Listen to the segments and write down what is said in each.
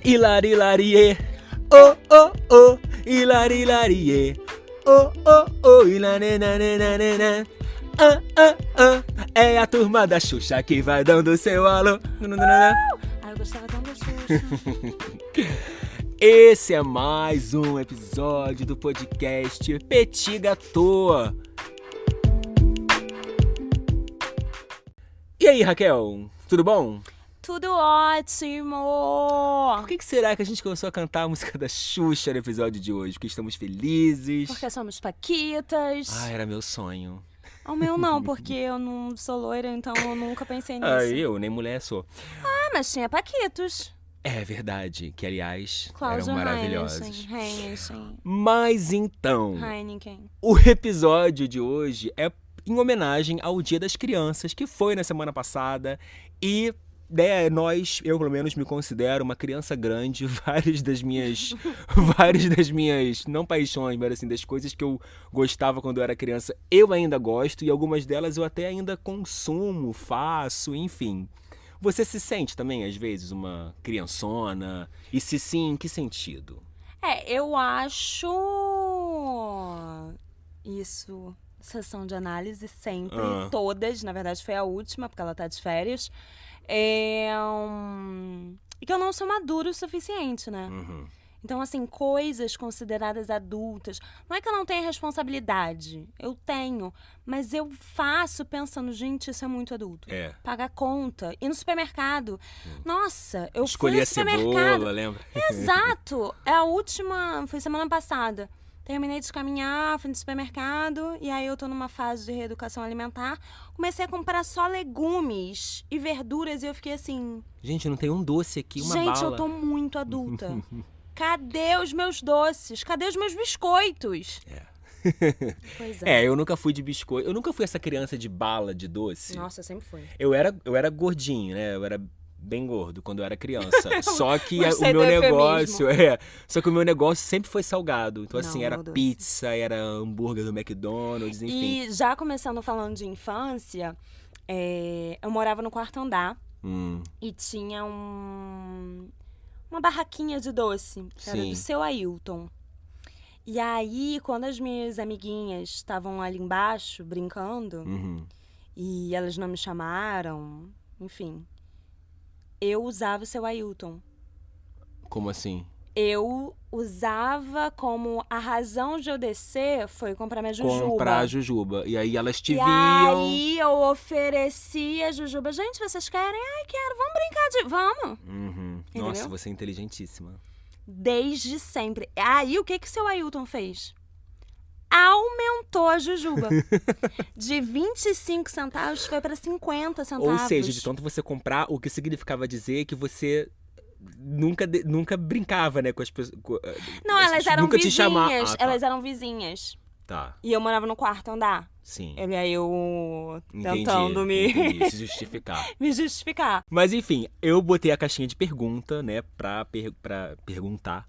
Hilari, hilarie, oh, oh, oh, hilari, hilarie, oh, oh, oh, hilarenanenanena. É a turma da Xuxa que vai dando seu alô. Eu gostava tão da Xuxa. Esse é mais um episódio do podcast Petit à Toa. E aí, Raquel, tudo bom? Tudo ótimo! Por que será que a gente começou a cantar a música da Xuxa no episódio de hoje? Porque estamos felizes. Porque somos paquitas. Ah, era meu sonho. O meu não, porque eu não sou loira, então eu nunca pensei nisso. Eu nem mulher sou. Ah, mas tinha paquitos. É verdade, que aliás Cláudia eram maravilhosos. Heineken. Mas então, Heineken. o episódio de hoje é em homenagem ao Dia das Crianças, que foi na semana passada. E eu pelo menos me considero uma criança grande. Várias das minhas, não paixões, mas assim, das coisas que eu gostava quando eu era criança, eu ainda gosto. E algumas delas eu até ainda consumo, faço, enfim. Você se sente também, às vezes, uma criançona? E se sim, em que sentido? Eu acho isso, sessão de análise sempre, todas, na verdade foi a última, porque ela tá de férias. E que eu não sou madura o suficiente, né? Uhum. Então, assim, coisas consideradas adultas. Não é que eu não tenha responsabilidade. Eu tenho. Mas eu faço pensando, gente, isso é muito adulto. Pagar conta. Ir no supermercado. Nossa, eu escolhi fui no supermercado. Cebola, lembra? Exato. É a última... Foi semana passada. Terminei de caminhar, fui no supermercado. E aí eu tô numa fase de reeducação alimentar. Comecei a comprar só legumes e verduras. E eu fiquei assim... Gente, não tem um doce aqui, uma bala. Gente, eu tô muito adulta. Cadê os meus doces? Cadê os meus biscoitos? Pois é. Eu nunca fui de biscoito. Eu nunca fui essa criança de bala de doce. Nossa, eu sempre fui. Eu era gordinho, né? Eu era bem gordo quando eu era criança. Só que Gostei o meu do negócio... Só que o meu negócio sempre foi salgado. Então, assim, Não, era meu Deus. pizza, era hambúrguer do McDonald's, enfim. E já começando falando de infância, eu morava no quarto andar e tinha uma barraquinha de doce, que era do seu Ailton. E aí, quando as minhas amiguinhas estavam ali embaixo, brincando, e elas não me chamaram, enfim, eu usava o seu Ailton. Como assim? Eu usava como a razão de eu descer foi comprar minha jujuba. Comprar a jujuba. E aí elas te E viam... aí eu oferecia a jujuba. Gente, vocês querem? Ai, quero. Vamos brincar de... Vamos. Nossa, você é inteligentíssima. Desde sempre. Aí o que o seu Ailton fez? Aumentou a jujuba. De 25 centavos foi para 50 centavos. Ou seja, de tanto você comprar, o que significava dizer que você... Nunca brincava, né, com as pessoas. Não, elas eram nunca vizinhas. Te chamar. Tá. Elas eram vizinhas. Tá. E eu morava no quarto andar. Sim. E aí eu tentando se justificar. me justificar. Mas enfim, eu botei a caixinha de pergunta, né, pra perguntar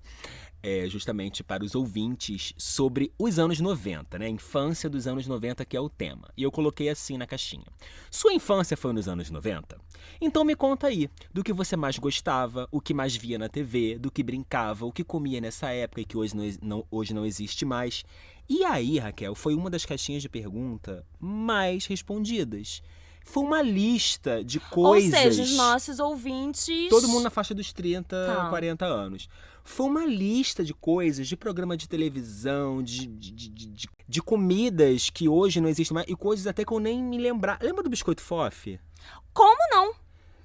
justamente para os ouvintes sobre os anos 90, né, a infância dos anos 90, que é o tema. E eu coloquei assim na caixinha. Sua infância foi nos anos 90? Então me conta aí, do que você mais gostava, o que mais via na TV, do que brincava, o que comia nessa época e que hoje não existe mais. E aí, Raquel, foi uma das caixinhas de pergunta mais respondidas. Foi uma lista de coisas... Ou seja, os nossos ouvintes... Todo mundo na faixa dos 30, 40 anos. Foi uma lista de coisas, de programa de televisão, de comidas que hoje não existem mais. E coisas até que eu nem me lembrar. Lembra do biscoito Fofy? Como não?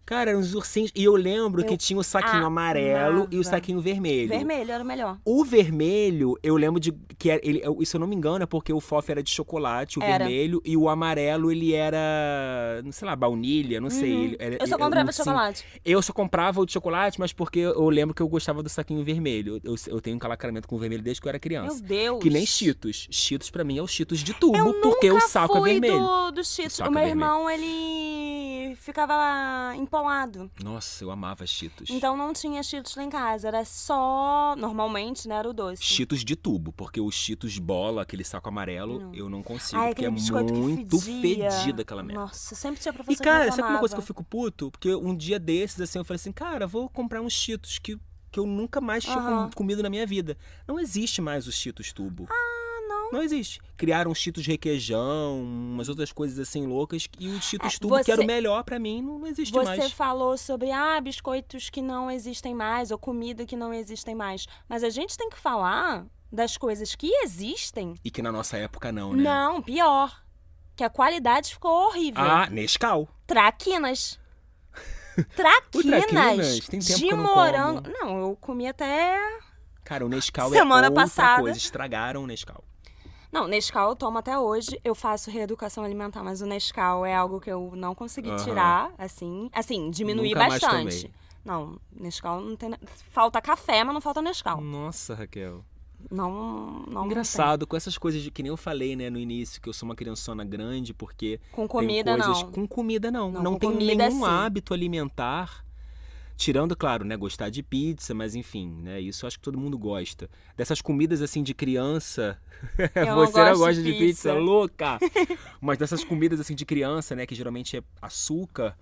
Cara, eram uns ursinhos. E eu lembro que tinha o saquinho amarelo e o saquinho vermelho. Vermelho era o melhor. O vermelho, eu lembro de que se eu não me engano, é porque o Fofy era de chocolate, o vermelho, e o amarelo, ele era, não sei lá, baunilha, não sei. Eu só comprava chocolate. Eu só comprava o de chocolate, mas porque eu lembro que eu gostava do saquinho vermelho. Eu tenho um calacramento com o vermelho desde que eu era criança. Meu Deus. Que nem Cheetos. Cheetos pra mim é o Cheetos de tubo, porque o saco é vermelho. Eu nunca fui do Cheetos. O meu irmão, ele e ficava empolado. Nossa, eu amava Cheetos. Então não tinha Cheetos lá em casa, era só, normalmente, né, era o doce. Cheetos de tubo, porque os Cheetos bola, aquele saco amarelo, eu não consigo, porque é biscoito muito que fedia. fedida aquela merda. Nossa, sempre tinha professor E, cara, que sabe uma coisa que eu reclamava. fico puto? Porque um dia desses, assim, eu falei assim, cara, vou comprar uns Cheetos que eu nunca mais tinha comido na minha vida. Não existe mais os Cheetos tubo. Não existe. Criaram Cheetos requeijão, umas outras coisas assim loucas. E o Cheetos tubo, que era o melhor pra mim, não existe mais. Você falou sobre, biscoitos que não existem mais, ou comida que não existem mais. Mas a gente tem que falar das coisas que existem. E que na nossa época não, né? Não, pior. Que a qualidade ficou horrível. Nescau. Traquinas. Traquinas tem tempo de que eu não morango. como. Não, eu comi até... Cara, o Nescau semana é outra passada. coisa. Estragaram o Nescau. Não, Nescau eu tomo até hoje. Eu faço reeducação alimentar, mas o Nescau é algo que eu não consegui tirar, assim. Assim, diminuir Nunca bastante. mais tomei. Não, Nescau não tem... Falta café, mas não falta Nescau. Nossa, Raquel. Não Engraçado, com essas coisas que nem eu falei, né, no início, que eu sou uma criançona grande, porque com comida, tem coisas... não. Com comida, não. Não, Não com tenho comida, nenhum sim. hábito alimentar. Tirando, claro, né, gostar de pizza, mas enfim, né, isso eu acho que todo mundo gosta. Dessas comidas, assim, de criança, você não gosta de pizza, louca! Mas dessas comidas, assim, de criança, né, que geralmente é açúcar,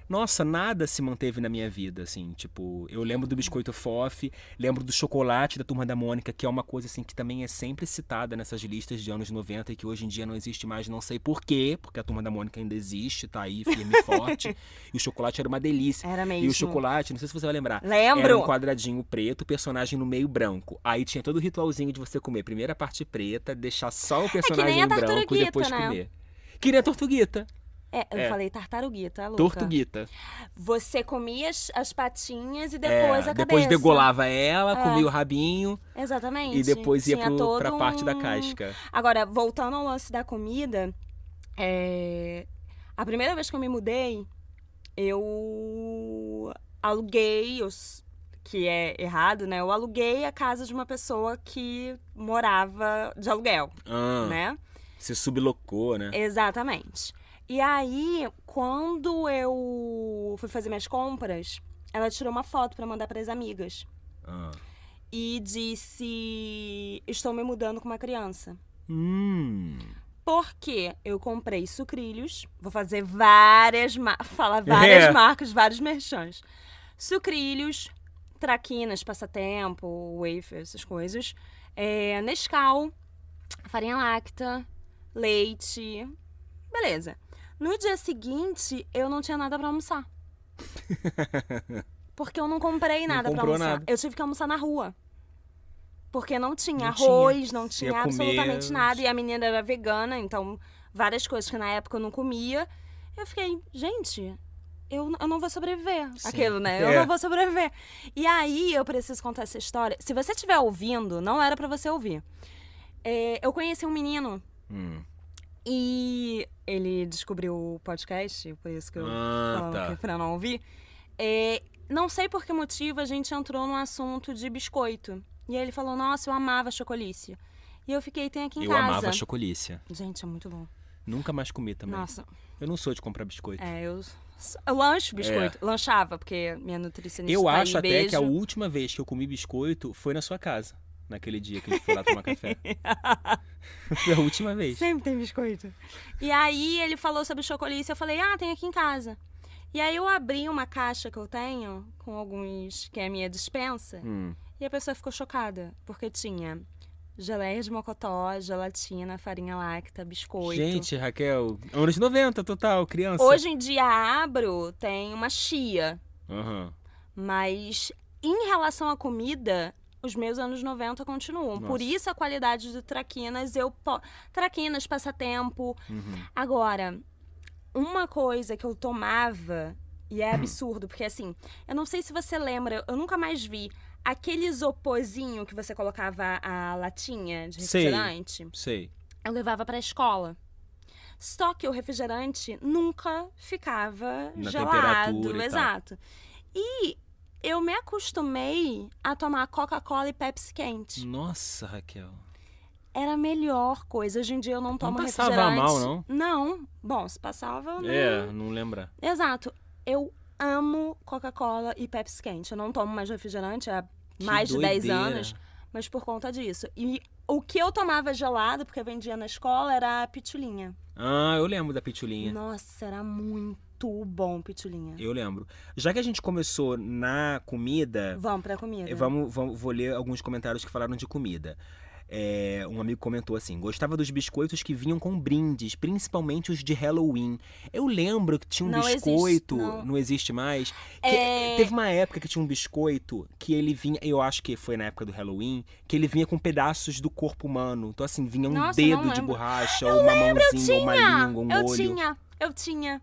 nossa, nada se manteve na minha vida, assim, tipo, eu lembro do biscoito Fofo, lembro do chocolate da Turma da Mônica, que é uma coisa, assim, que também é sempre citada nessas listas de anos 90 e que hoje em dia não existe mais, não sei por quê, porque a Turma da Mônica ainda existe, tá aí, firme e forte, e o chocolate era uma delícia. Era mesmo. E o chocolate, não sei se você vai lembrar, Lembro. era um quadradinho preto, personagem no meio branco, aí tinha todo o ritualzinho de você comer primeiro a parte preta, deixar só o personagem a branco e depois né? comer. Que nem a tortuguita. Eu falei tartaruguita, louca. Tortuguita. Você comia as patinhas e depois a depois cabeça. degolava ela, comia o rabinho. Exatamente. E depois ia Tinha pra parte da casca. Agora, voltando ao lance da comida, a primeira vez que eu me mudei, eu aluguei, que é errado, né? Eu aluguei a casa de uma pessoa que morava de aluguel, né? Você sublocou, né? Exatamente. E aí, quando eu fui fazer minhas compras, ela tirou uma foto pra mandar pras amigas. E disse, estou me mudando com uma criança. Porque eu comprei sucrilhos, vou fazer várias marcas, vários merchans. Sucrilhos, traquinas, passatempo, wafer, essas coisas. Nescau, farinha láctea, leite, beleza. No dia seguinte, eu não tinha nada pra almoçar. Porque eu não comprei nada pra almoçar. Nada. Eu tive que almoçar na rua. Porque não tinha arroz, não tinha absolutamente nada. E a menina era vegana, então várias coisas que na época eu não comia. Eu fiquei, gente, eu não vou sobreviver. Sim. Aquilo, né? Eu não vou sobreviver. E aí eu preciso contar essa história. Se você estiver ouvindo, não era pra você ouvir. Eu conheci um menino. E ele descobriu o podcast, por isso que eu falo que pra não ouvir. Não sei por que motivo a gente entrou num assunto de biscoito. E aí ele falou, nossa, eu amava chocolícia. E eu fiquei, tem aqui em casa. Eu amava chocolícia. Gente, é muito bom. Nunca mais comi também. Nossa. Eu não sou de comprar biscoito. Eu lancho biscoito. Lanchava, porque minha nutricionista Eu acho aí, até beijo. que a última vez que eu comi biscoito foi na sua casa. Naquele dia que a gente foi lá tomar café. Foi a última vez. Sempre tem biscoito. E aí ele falou sobre chocolícia. Eu falei, tem aqui em casa. E aí eu abri uma caixa que eu tenho, com alguns, que é a minha dispensa. E a pessoa ficou chocada, porque tinha geleia de mocotó, gelatina, farinha láctea, biscoito. Gente, Raquel, anos 90 total, criança. Hoje em dia a Abro tem uma chia. Mas em relação à comida, os meus anos 90 continuam. Nossa. Por isso a qualidade de traquinas, traquinas, passatempo. Agora, uma coisa que eu tomava, e é absurdo, porque assim, eu não sei se você lembra, eu nunca mais vi aquele isoporzinho que você colocava a latinha de refrigerante. Sei. Eu levava pra escola. Só que o refrigerante nunca ficava na gelado. Temperatura Exato. E eu me acostumei a tomar Coca-Cola e Pepsi quente. Nossa, Raquel. Era a melhor coisa. Hoje em dia eu não tomo refrigerante. Não passava mal, não? Não. Bom, se passava... Não lembra. Exato. Eu amo Coca-Cola e Pepsi quente. Eu não tomo mais refrigerante há mais de 10 anos. Mas por conta disso. E o que eu tomava gelado, porque eu vendia na escola, era a pitulinha. Eu lembro da pitulinha. Nossa, era muito bom pitulinha. Eu lembro. Já que a gente começou na comida... Vamos pra comida. Vou ler alguns comentários que falaram de comida. Um amigo comentou assim: gostava dos biscoitos que vinham com brindes, principalmente os de Halloween. Eu lembro que tinha um biscoito, não existe mais. Teve uma época que tinha um biscoito que ele vinha, eu acho que foi na época do Halloween, que ele vinha com pedaços do corpo humano. Então assim, vinha um dedo de borracha, ou uma mãozinha, ou uma língua, um olho. Eu tinha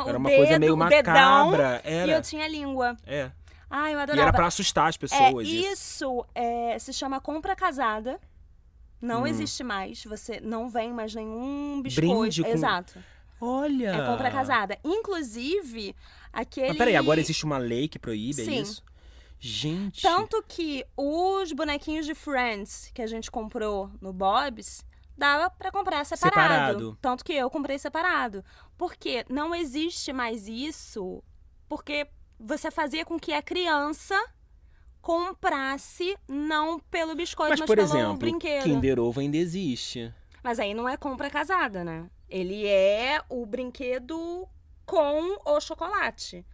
Era o uma dedo, coisa meio macabra. e eu tinha a língua. Eu adorava. E era pra assustar as pessoas. Isso se chama compra casada. Não existe mais. Você não vem mais nenhum biscoito. Brinde com... Exato. Olha! É compra casada. Inclusive, aquele... Mas peraí, agora existe uma lei que proíbe Sim. isso? Gente! Tanto que os bonequinhos de Friends que a gente comprou no Bob's, dava pra comprar separado. Tanto que eu comprei separado. Porque não existe mais isso, porque você fazia com que a criança comprasse não pelo biscoito, mas por pelo exemplo, brinquedo. Kinder Ovo ainda existe. Mas aí não é compra casada, né? Ele é o brinquedo com o chocolate.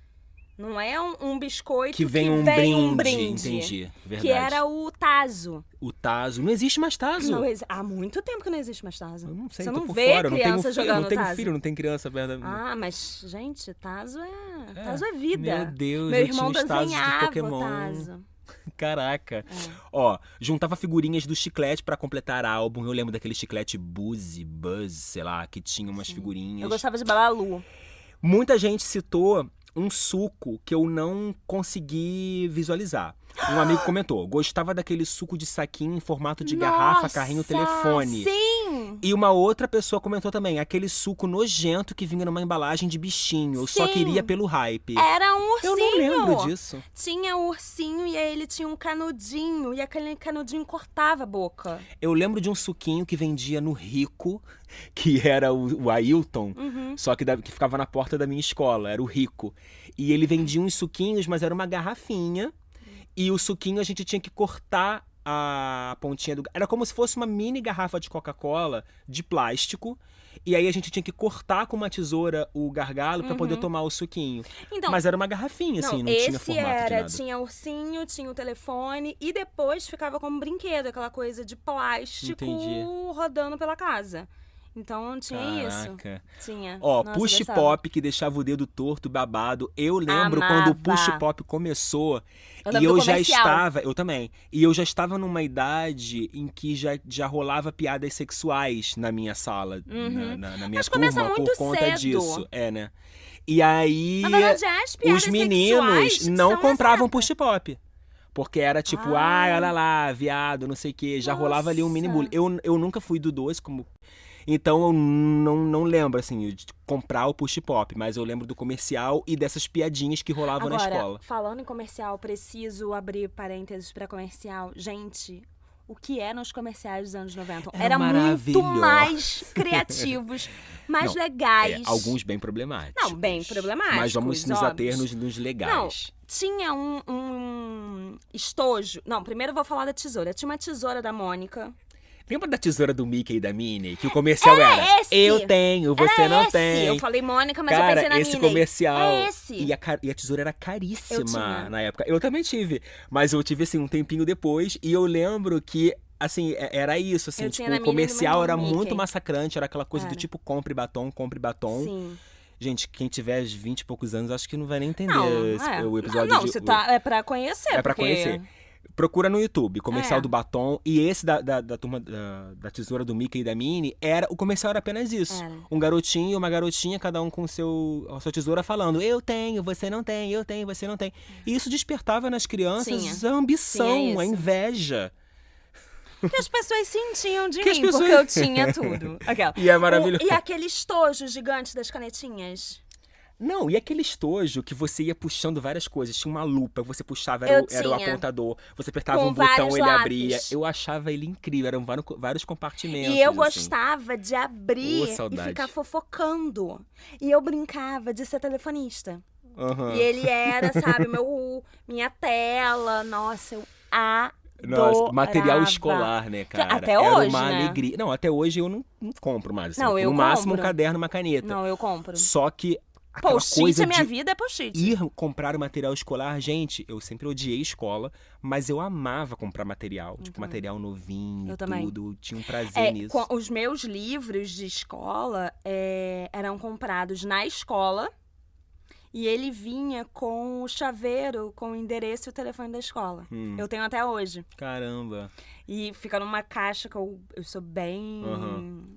Não é um biscoito que vem um brinde. Entendi, verdade. Que era o Tazo. O Tazo. Não existe mais Tazo? Há muito tempo que não existe mais Tazo. Eu não sei, você tô não por vê fora. criança jogando Não tenho Tazo. filho, não tenho criança. Mas, gente, Tazo é vida. Meu Deus, meu irmão desenhava de Pokémon. Tazo. Caraca. Ó, juntava figurinhas do chiclete pra completar álbum. Eu lembro daquele chiclete Buzz, sei lá, que tinha umas figurinhas. Eu gostava de Babalu. Muita gente citou um suco que eu não consegui visualizar. Um amigo comentou: gostava daquele suco de saquinho em formato de garrafa, carrinho, telefone. Sim! E uma outra pessoa comentou também: aquele suco nojento que vinha numa embalagem de bichinho. Eu só queria pelo hype. Era um ursinho. Eu não lembro disso. Tinha um ursinho e aí ele tinha um canudinho. E aquele canudinho cortava a boca. Eu lembro de um suquinho que vendia no Rico, que era o Ailton, só que ficava na porta da minha escola. Era o Rico. E ele vendia uns suquinhos, mas era uma garrafinha. E o suquinho a gente tinha que cortar a pontinha do... Era como se fosse uma mini garrafa de Coca-Cola de plástico. E aí a gente tinha que cortar com uma tesoura o gargalo pra poder tomar o suquinho. Então, mas era uma garrafinha, assim, não tinha formato de nada. Tinha ursinho, tinha o telefone e depois ficava como brinquedo, aquela coisa de plástico rodando pela casa. Então tinha isso. Tinha. Ó, Push Pop que deixava o dedo torto, babado. Eu lembro quando o Push Pop começou. E eu já estava. Eu também. E eu já estava numa idade em que já rolava piadas sexuais na minha sala, na minha turma, por conta disso. Né? E aí. Na verdade, os meninos não compravam Push Pop. Porque era tipo, olha lá, viado, não sei o quê. Já rolava ali um mini bullying. Eu nunca fui do doce, como. Então eu não lembro, assim, de comprar o Push Pop, mas eu lembro do comercial e dessas piadinhas que rolavam na escola. Falando em comercial, preciso abrir parênteses para comercial. Gente, o que eram os comerciais dos anos 90? Era muito mais criativos, mais legais. Alguns bem problemáticos. Não, bem problemáticos. Mas vamos nos ater nos legais. Não, tinha um estojo. Não, primeiro eu vou falar da tesoura. Tinha uma tesoura da Mônica. Lembra da tesoura do Mickey e da Minnie? Que o comercial era eu tenho, você não tem. Eu falei Mônica, mas eu pensei na Minnie. Esse comercial. Esse. E a tesoura era caríssima na época. Eu também tive. Mas eu tive, assim, um tempinho depois. E eu lembro que, assim, era isso. Assim, tipo, o comercial era muito massacrante. Era aquela coisa do tipo, compre batom. Sim. Gente, quem tiver 20 e poucos anos, acho que não vai nem entender o episódio. Não, é pra conhecer. É pra conhecer. Procura no YouTube, comercial do batom. E esse da turma da tesoura do Mickey e da Minnie, o comercial era apenas isso. Um garotinho e uma garotinha, cada um com a sua tesoura falando: eu tenho, você não tem, eu tenho, você não tem. E isso despertava nas crianças a ambição, a inveja. Que as pessoas sentiam de mim, porque eu tinha tudo. E é maravilhoso. E aquele estojo gigante das canetinhas. Não, e aquele estojo que você ia puxando várias coisas. Tinha uma lupa, você puxava, era o apontador. Você apertava um botão, ele abria. Eu achava ele incrível, eram vários compartimentos. E eu assim. gostava de abrir e ficar fofocando. E eu brincava de ser telefonista. E ele era, sabe, minha tela. Nossa, eu adorava. Material escolar, né, cara? Até hoje, era uma né? alegria. Não, até hoje eu não compro mais. Assim. Não, eu no máximo um caderno, uma caneta. Não, eu compro. Só que aquela post-it, coisa a minha de vida é post-it. ir comprar o material escolar, gente, eu sempre odiei escola, mas eu amava comprar material. Tipo, material novinho, eu também. tudo. Eu tinha um prazer nisso. Os meus livros de escola eram comprados na escola. E ele vinha com o chaveiro, com o endereço e o telefone da escola. Eu tenho até hoje. Caramba. E fica numa caixa que eu sou bem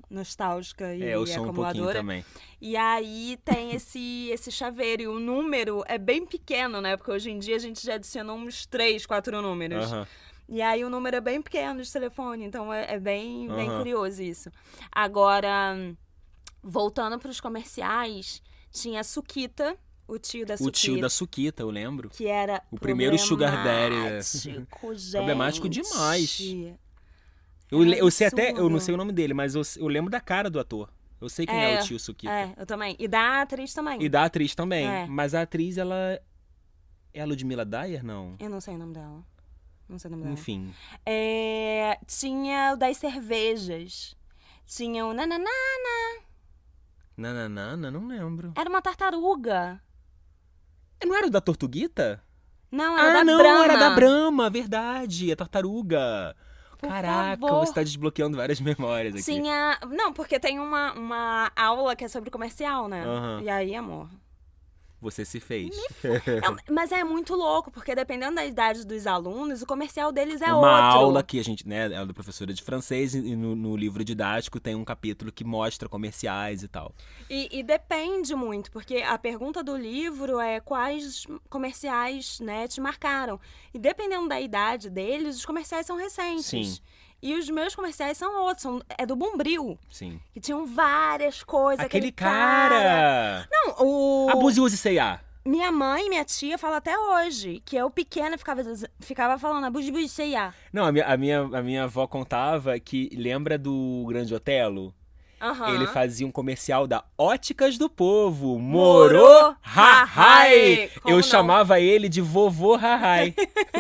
nostálgica e eu sou acumuladora. um pouquinho também. E aí tem esse chaveiro. E o número é bem pequeno, né? Porque hoje em dia a gente já adicionou uns 3, 4 números. E aí o número é bem pequeno de telefone. Então é bem curioso isso. Agora, voltando para os comerciais, tinha a Suquita. O tio da Suquita, eu lembro. Que era o primeiro Sugar Daddy. Gente. Problemático demais. Eu sei até, eu não sei o nome dele, mas eu lembro da cara do ator. Eu sei quem é o tio Suquita. Eu também. E da atriz também. Mas a atriz, ela... É a Ludmilla Dyer, não? Eu não sei o nome dela. Enfim. Tinha o das cervejas. Tinha o Nananana. Nananana? Não lembro. Era uma tartaruga. Não era o da Tortuguita? Não, era da Brahma. Era da Brahma, verdade. A tartaruga. Caraca, favor. você tá desbloqueando várias memórias aqui. Não, porque tem uma aula que é sobre comercial, né? E aí, amor... Você se fez. Mas é muito louco, porque dependendo da idade dos alunos, o comercial deles é uma outro. Aula que a gente, né, ela é da professora de francês e no livro didático tem um capítulo que mostra comerciais e tal. E depende muito, porque a pergunta do livro é quais comerciais, né, te marcaram. E dependendo da idade deles, os comerciais são recentes. Sim. E os meus comerciais são outros, é do Bombril. Sim. Que tinham várias coisas. Aquele cara! Não, o... Abuse, use, C&A. Minha mãe e minha tia falam até hoje, que eu pequena ficava falando abuse, C&A. Não, a minha avó contava que lembra do Grande Otelo? Ele fazia um comercial da Óticas do Povo. Moro Hahai! Eu chamava ele de Vovô Hahai.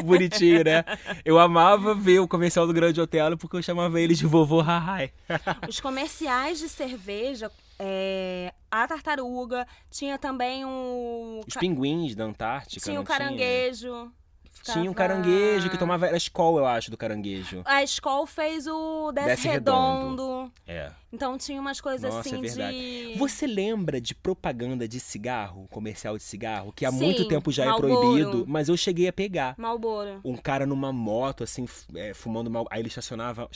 Bonitinho, né? Eu amava ver o comercial do Grande Otelo porque eu chamava ele de Vovô Hahai. Os comerciais de cerveja, a tartaruga, tinha também os pinguins da Antártica. Tinha o caranguejo. Tinha um caranguejo que tomava... Era a Skol, eu acho, do caranguejo. A Skol fez o Desce Redondo. Então tinha umas coisas Nossa, assim é verdade. Você lembra de propaganda de cigarro, comercial de cigarro? Que há muito tempo já Marlboro. É proibido, mas eu cheguei a pegar. Marlboro. Um cara numa moto, assim, fumando mal. Aí ele estacionava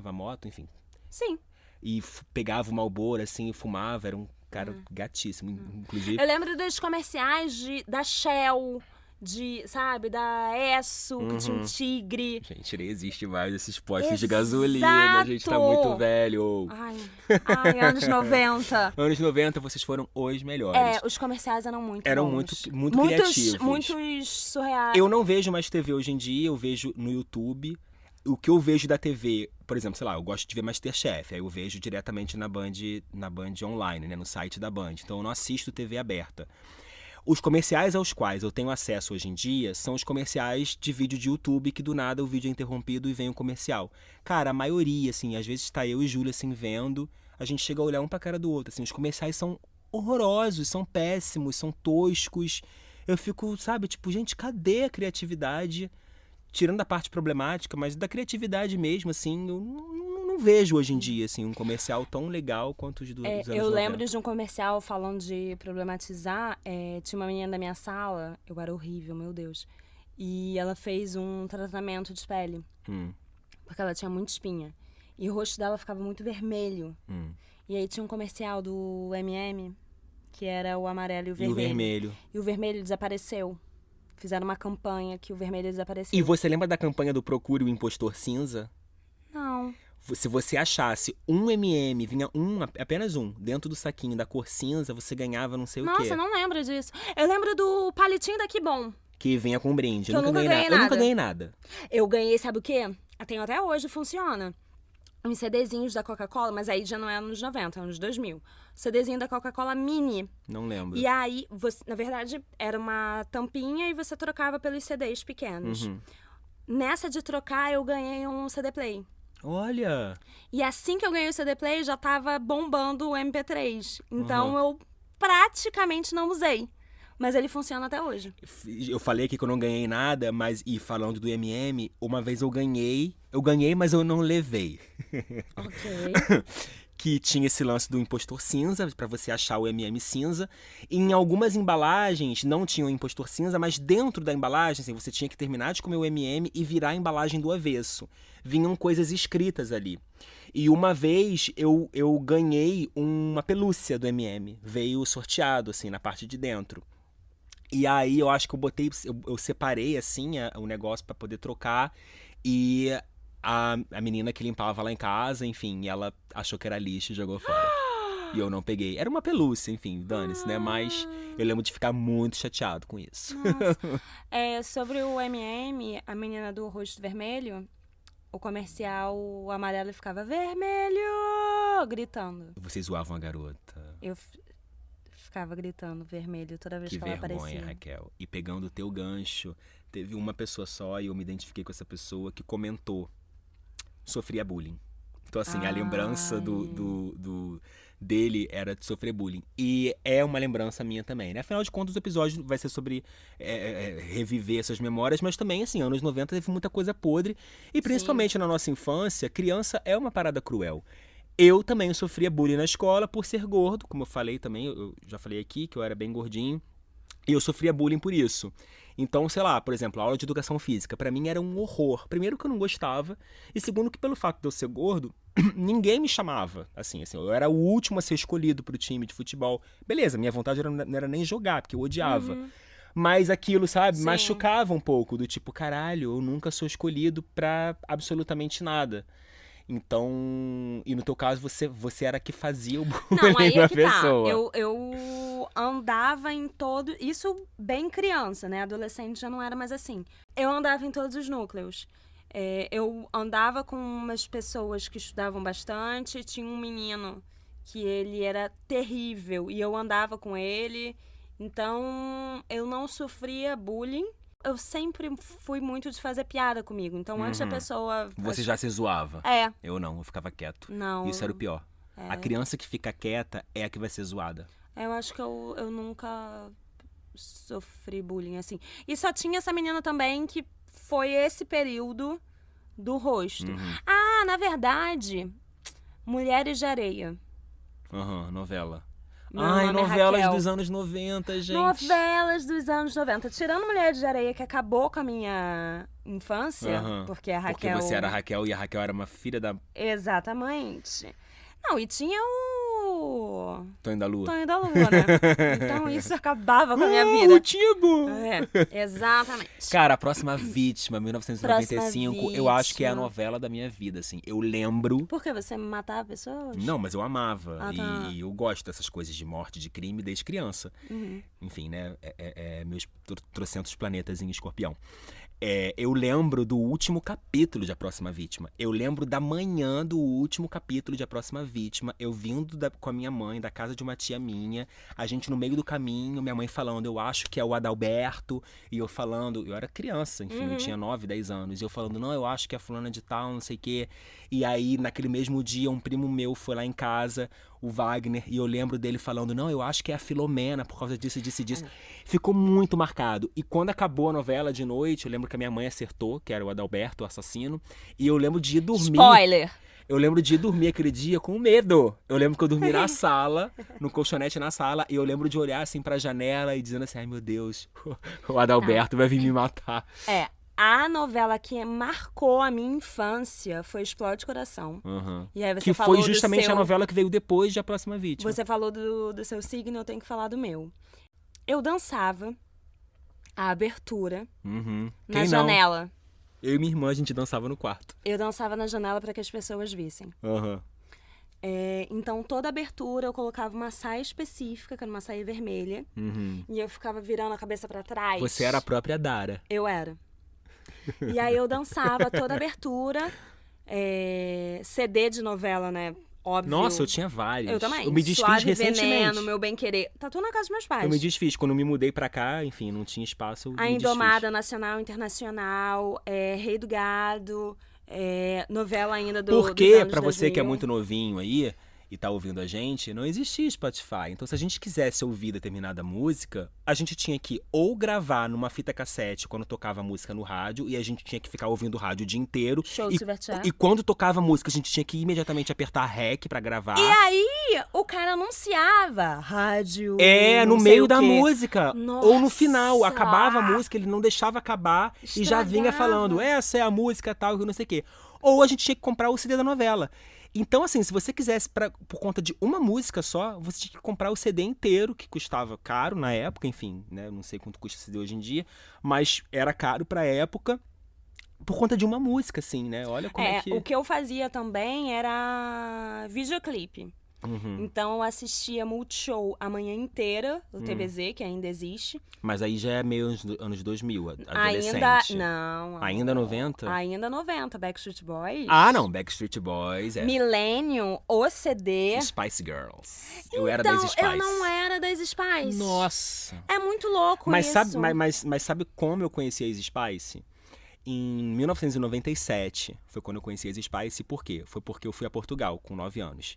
a moto, enfim. Sim. E pegava o Marlboro, assim, e fumava. Era um cara gatíssimo, inclusive. Eu lembro dos comerciais da Shell... sabe, da Esso, que tinha um tigre. Gente, nem existe mais esses postos de gasolina. A gente tá muito velho. Ai, anos 90. Anos 90, vocês foram os melhores. Os comerciais eram muito bons. muito criativos. Muitos surreais. Eu não vejo mais TV hoje em dia, eu vejo no YouTube. O que eu vejo da TV, por exemplo, sei lá, eu gosto de ver MasterChef, aí eu vejo diretamente na Band online, né, no site da Band. Então eu não assisto TV aberta. Os comerciais aos quais eu tenho acesso hoje em dia são os comerciais de vídeo de YouTube, que do nada o vídeo é interrompido e vem um comercial. Cara, a maioria, assim, às vezes tá eu e Júlia, assim, vendo, a gente chega a olhar um pra cara do outro, assim, os comerciais são horrorosos, são péssimos, são toscos. Eu fico, sabe, tipo, gente, cadê a criatividade? Tirando a parte problemática, mas da criatividade mesmo, assim, eu não vejo hoje em dia, assim, um comercial tão legal quanto os dos anos 90. Eu lembro de um comercial falando de problematizar. Tinha uma menina da minha sala, eu era horrível, meu Deus. E ela fez um tratamento de pele. Porque ela tinha muita espinha. E o rosto dela ficava muito vermelho. E aí tinha um comercial do M&M, que era o amarelo e o vermelho. E o vermelho desapareceu. Fizeram uma campanha que o vermelho desapareceu. E você lembra da campanha do Procure o Impostor Cinza? Não. Se você achasse um M&M, vinha apenas um, dentro do saquinho da cor cinza, você ganhava não sei o quê. Nossa, não lembro disso. Eu lembro do palitinho da Que Bom. Que vinha com um brinde. Eu nunca ganhei nada. Eu nunca ganhei nada. Eu ganhei, sabe o quê? Tenho até hoje, funciona. Uns CDzinhos da Coca-Cola, mas aí já não é anos 90, é anos 2000. CDzinho da Coca-Cola mini. Não lembro. E aí, na verdade, era uma tampinha e você trocava pelos CDs pequenos. Nessa de trocar, eu ganhei um CD Play. Olha! E assim que eu ganhei o CD Play, já tava bombando o MP3. Então, eu praticamente não usei. Mas ele funciona até hoje. Eu falei aqui que eu não ganhei nada, mas, e falando do M&M, uma vez eu ganhei, mas eu não levei. Ok. Que tinha esse lance do impostor cinza, pra você achar o M&M cinza. E em algumas embalagens não tinha o impostor cinza, mas dentro da embalagem, assim, você tinha que terminar de comer o M&M e virar a embalagem do avesso. Vinham coisas escritas ali. E uma vez eu ganhei uma pelúcia do M&M. Veio sorteado, assim, na parte de dentro. E aí eu acho que eu separei, assim, o negócio pra poder trocar. E a menina que limpava lá em casa, enfim, ela achou que era lixo e jogou fora. E eu não peguei. Era uma pelúcia, enfim, dane-se, né? Mas eu lembro de ficar muito chateado com isso. Sobre o M&M, a menina do rosto vermelho, o comercial amarelo ficava vermelho, gritando. Vocês zoavam a garota. Eu ficava gritando vermelho toda vez que ela aparecia. Que vergonha, Raquel. E pegando o teu gancho, teve uma pessoa só, e eu me identifiquei com essa pessoa, que comentou: sofria bullying. Então, assim, a lembrança dele era de sofrer bullying. E é uma lembrança minha também, né? Afinal de contas, o episódio vai ser sobre reviver essas memórias, mas também, assim, anos 90 teve muita coisa podre. E principalmente na nossa infância, criança é uma parada cruel. Eu também sofria bullying na escola por ser gordo, como eu falei também, eu já falei aqui que eu era bem gordinho. E eu sofria bullying por isso. Então, sei lá, por exemplo, a aula de educação física, pra mim era um horror. Primeiro que eu não gostava, e segundo que pelo fato de eu ser gordo, ninguém me chamava. Assim, eu era o último a ser escolhido pro time de futebol. Beleza, minha vontade não era nem jogar, porque eu odiava. Mas aquilo, sabe, machucava um pouco, do tipo, caralho, eu nunca sou escolhido pra absolutamente nada. Então, e no teu caso, você era que fazia o bullying Não, aí na é que pessoa. Eu andava em todo... Isso bem criança, né? Adolescente já não era mais assim. Eu andava em todos os núcleos. Eu andava com umas pessoas que estudavam bastante. Tinha um menino que ele era terrível e eu andava com ele. Então, eu não sofria bullying. Eu sempre fui muito de fazer piada comigo. Então, antes da pessoa... Você já se zoava? É. Eu não, eu ficava quieto. Não. Isso era o pior. A criança que fica quieta é a que vai ser zoada. Eu acho que eu nunca sofri bullying, assim. E só tinha essa menina também que foi esse período do rosto. Ah, na verdade, Mulheres de Areia. Novela. Meu Ai, nome é novelas Raquel. dos anos 90, gente. Novelas dos anos 90. Tirando Mulheres de Areia, que acabou com a minha infância, porque a Raquel... Porque você era a Raquel e a Raquel era uma filha da... Exatamente. Não, e tinha o... Tonho da Lua. Tonho da Lua, né? Então isso acabava com a minha vida. O Tibo! Exatamente. Cara, a Próxima Vítima, 1995, Próxima eu acho que é a Vítima. novela da minha vida, assim. Eu lembro... Por que? Você matava pessoas? Não, mas eu amava. Tá. E eu gosto dessas coisas de morte, de crime, desde criança. Enfim, né? Meus trocentos planetas em Escorpião. Eu lembro do último capítulo de A Próxima Vítima. Eu lembro da manhã do último capítulo de A Próxima Vítima. Eu vindo com a minha mãe, da casa de uma tia minha. A gente no meio do caminho, minha mãe falando, eu acho que é o Adalberto. E eu falando, eu era criança, enfim, eu tinha 9, 10 anos. E eu falando, não, eu acho que é a fulana de tal, não sei o quê. E aí, naquele mesmo dia, um primo meu foi lá em casa, o Wagner, e eu lembro dele falando, não, eu acho que é a Filomena, por causa disso, disso e disso. Ficou muito marcado. E quando acabou a novela de noite, eu lembro que a minha mãe acertou, que era o Adalberto, o assassino. E eu lembro de ir dormir... Spoiler! Eu lembro de ir dormir aquele dia com medo. Eu lembro que eu dormi na sala, no colchonete na sala, e eu lembro de olhar assim pra janela e dizendo assim, ai meu Deus, o Adalberto vai vir me matar. A novela que marcou a minha infância foi Explode Coração. E aí você que falou foi justamente a novela que veio depois de A Próxima Vítima. Você falou do seu signo, eu tenho que falar do meu. Eu dançava a abertura na janela. Eu e minha irmã, a gente dançava no quarto. Eu dançava na janela pra que as pessoas vissem. Aham. Então, toda abertura eu colocava uma saia específica, que era uma saia vermelha. E eu ficava virando a cabeça pra trás. Você era a própria Dara. Eu era. E aí eu dançava toda abertura. CD de novela, né? Óbvio. Nossa, eu tinha vários. Eu também. Eu me desfiz Suave recentemente. Veneno, Meu Bem Querer. Tá tudo na casa dos meus pais. Eu me desfiz. Quando me mudei pra cá, enfim, não tinha espaço, eu A me Indomada Nacional Internacional, Rei do Gado, novela ainda dos Porque, anos pra você 2000. que é muito novinho aí e tá ouvindo a gente, não existia Spotify. Então, se a gente quisesse ouvir determinada música, a gente tinha que ou gravar numa fita cassete quando tocava música no rádio, e a gente tinha que ficar ouvindo o rádio o dia inteiro. Show do Silverchair. E quando tocava música, a gente tinha que imediatamente apertar REC pra gravar. E aí, o cara anunciava rádio. No não sei meio o da quê. música. Nossa! Ou no final. Acabava a música, ele não deixava acabar e já vinha Estragava. falando, essa é a música tal, não sei o quê. Ou a gente tinha que comprar o CD da novela. Então, assim, se você quisesse, por conta de uma música só, você tinha que comprar o CD inteiro, que custava caro na época, enfim, né? Não sei quanto custa o CD hoje em dia, mas era caro pra época, por conta de uma música, assim, né? Olha como é que... O que eu fazia também era videoclipe. Então eu assistia Multishow a manhã inteira, o TVZ, que ainda existe. Mas aí já é meio anos 2000, adolescente. Não. Ainda 90? Ainda 90, Backstreet Boys. Ah, não, Backstreet Boys, Millennium, o CD. Spice Girls. Eu era das Spice. Então, eu não era das Spice. Nossa. É muito louco Mas isso. mas sabe como eu conheci as Spice? Em 1997 foi quando eu conheci as Spice. Por quê? Foi porque eu fui a Portugal com 9 anos.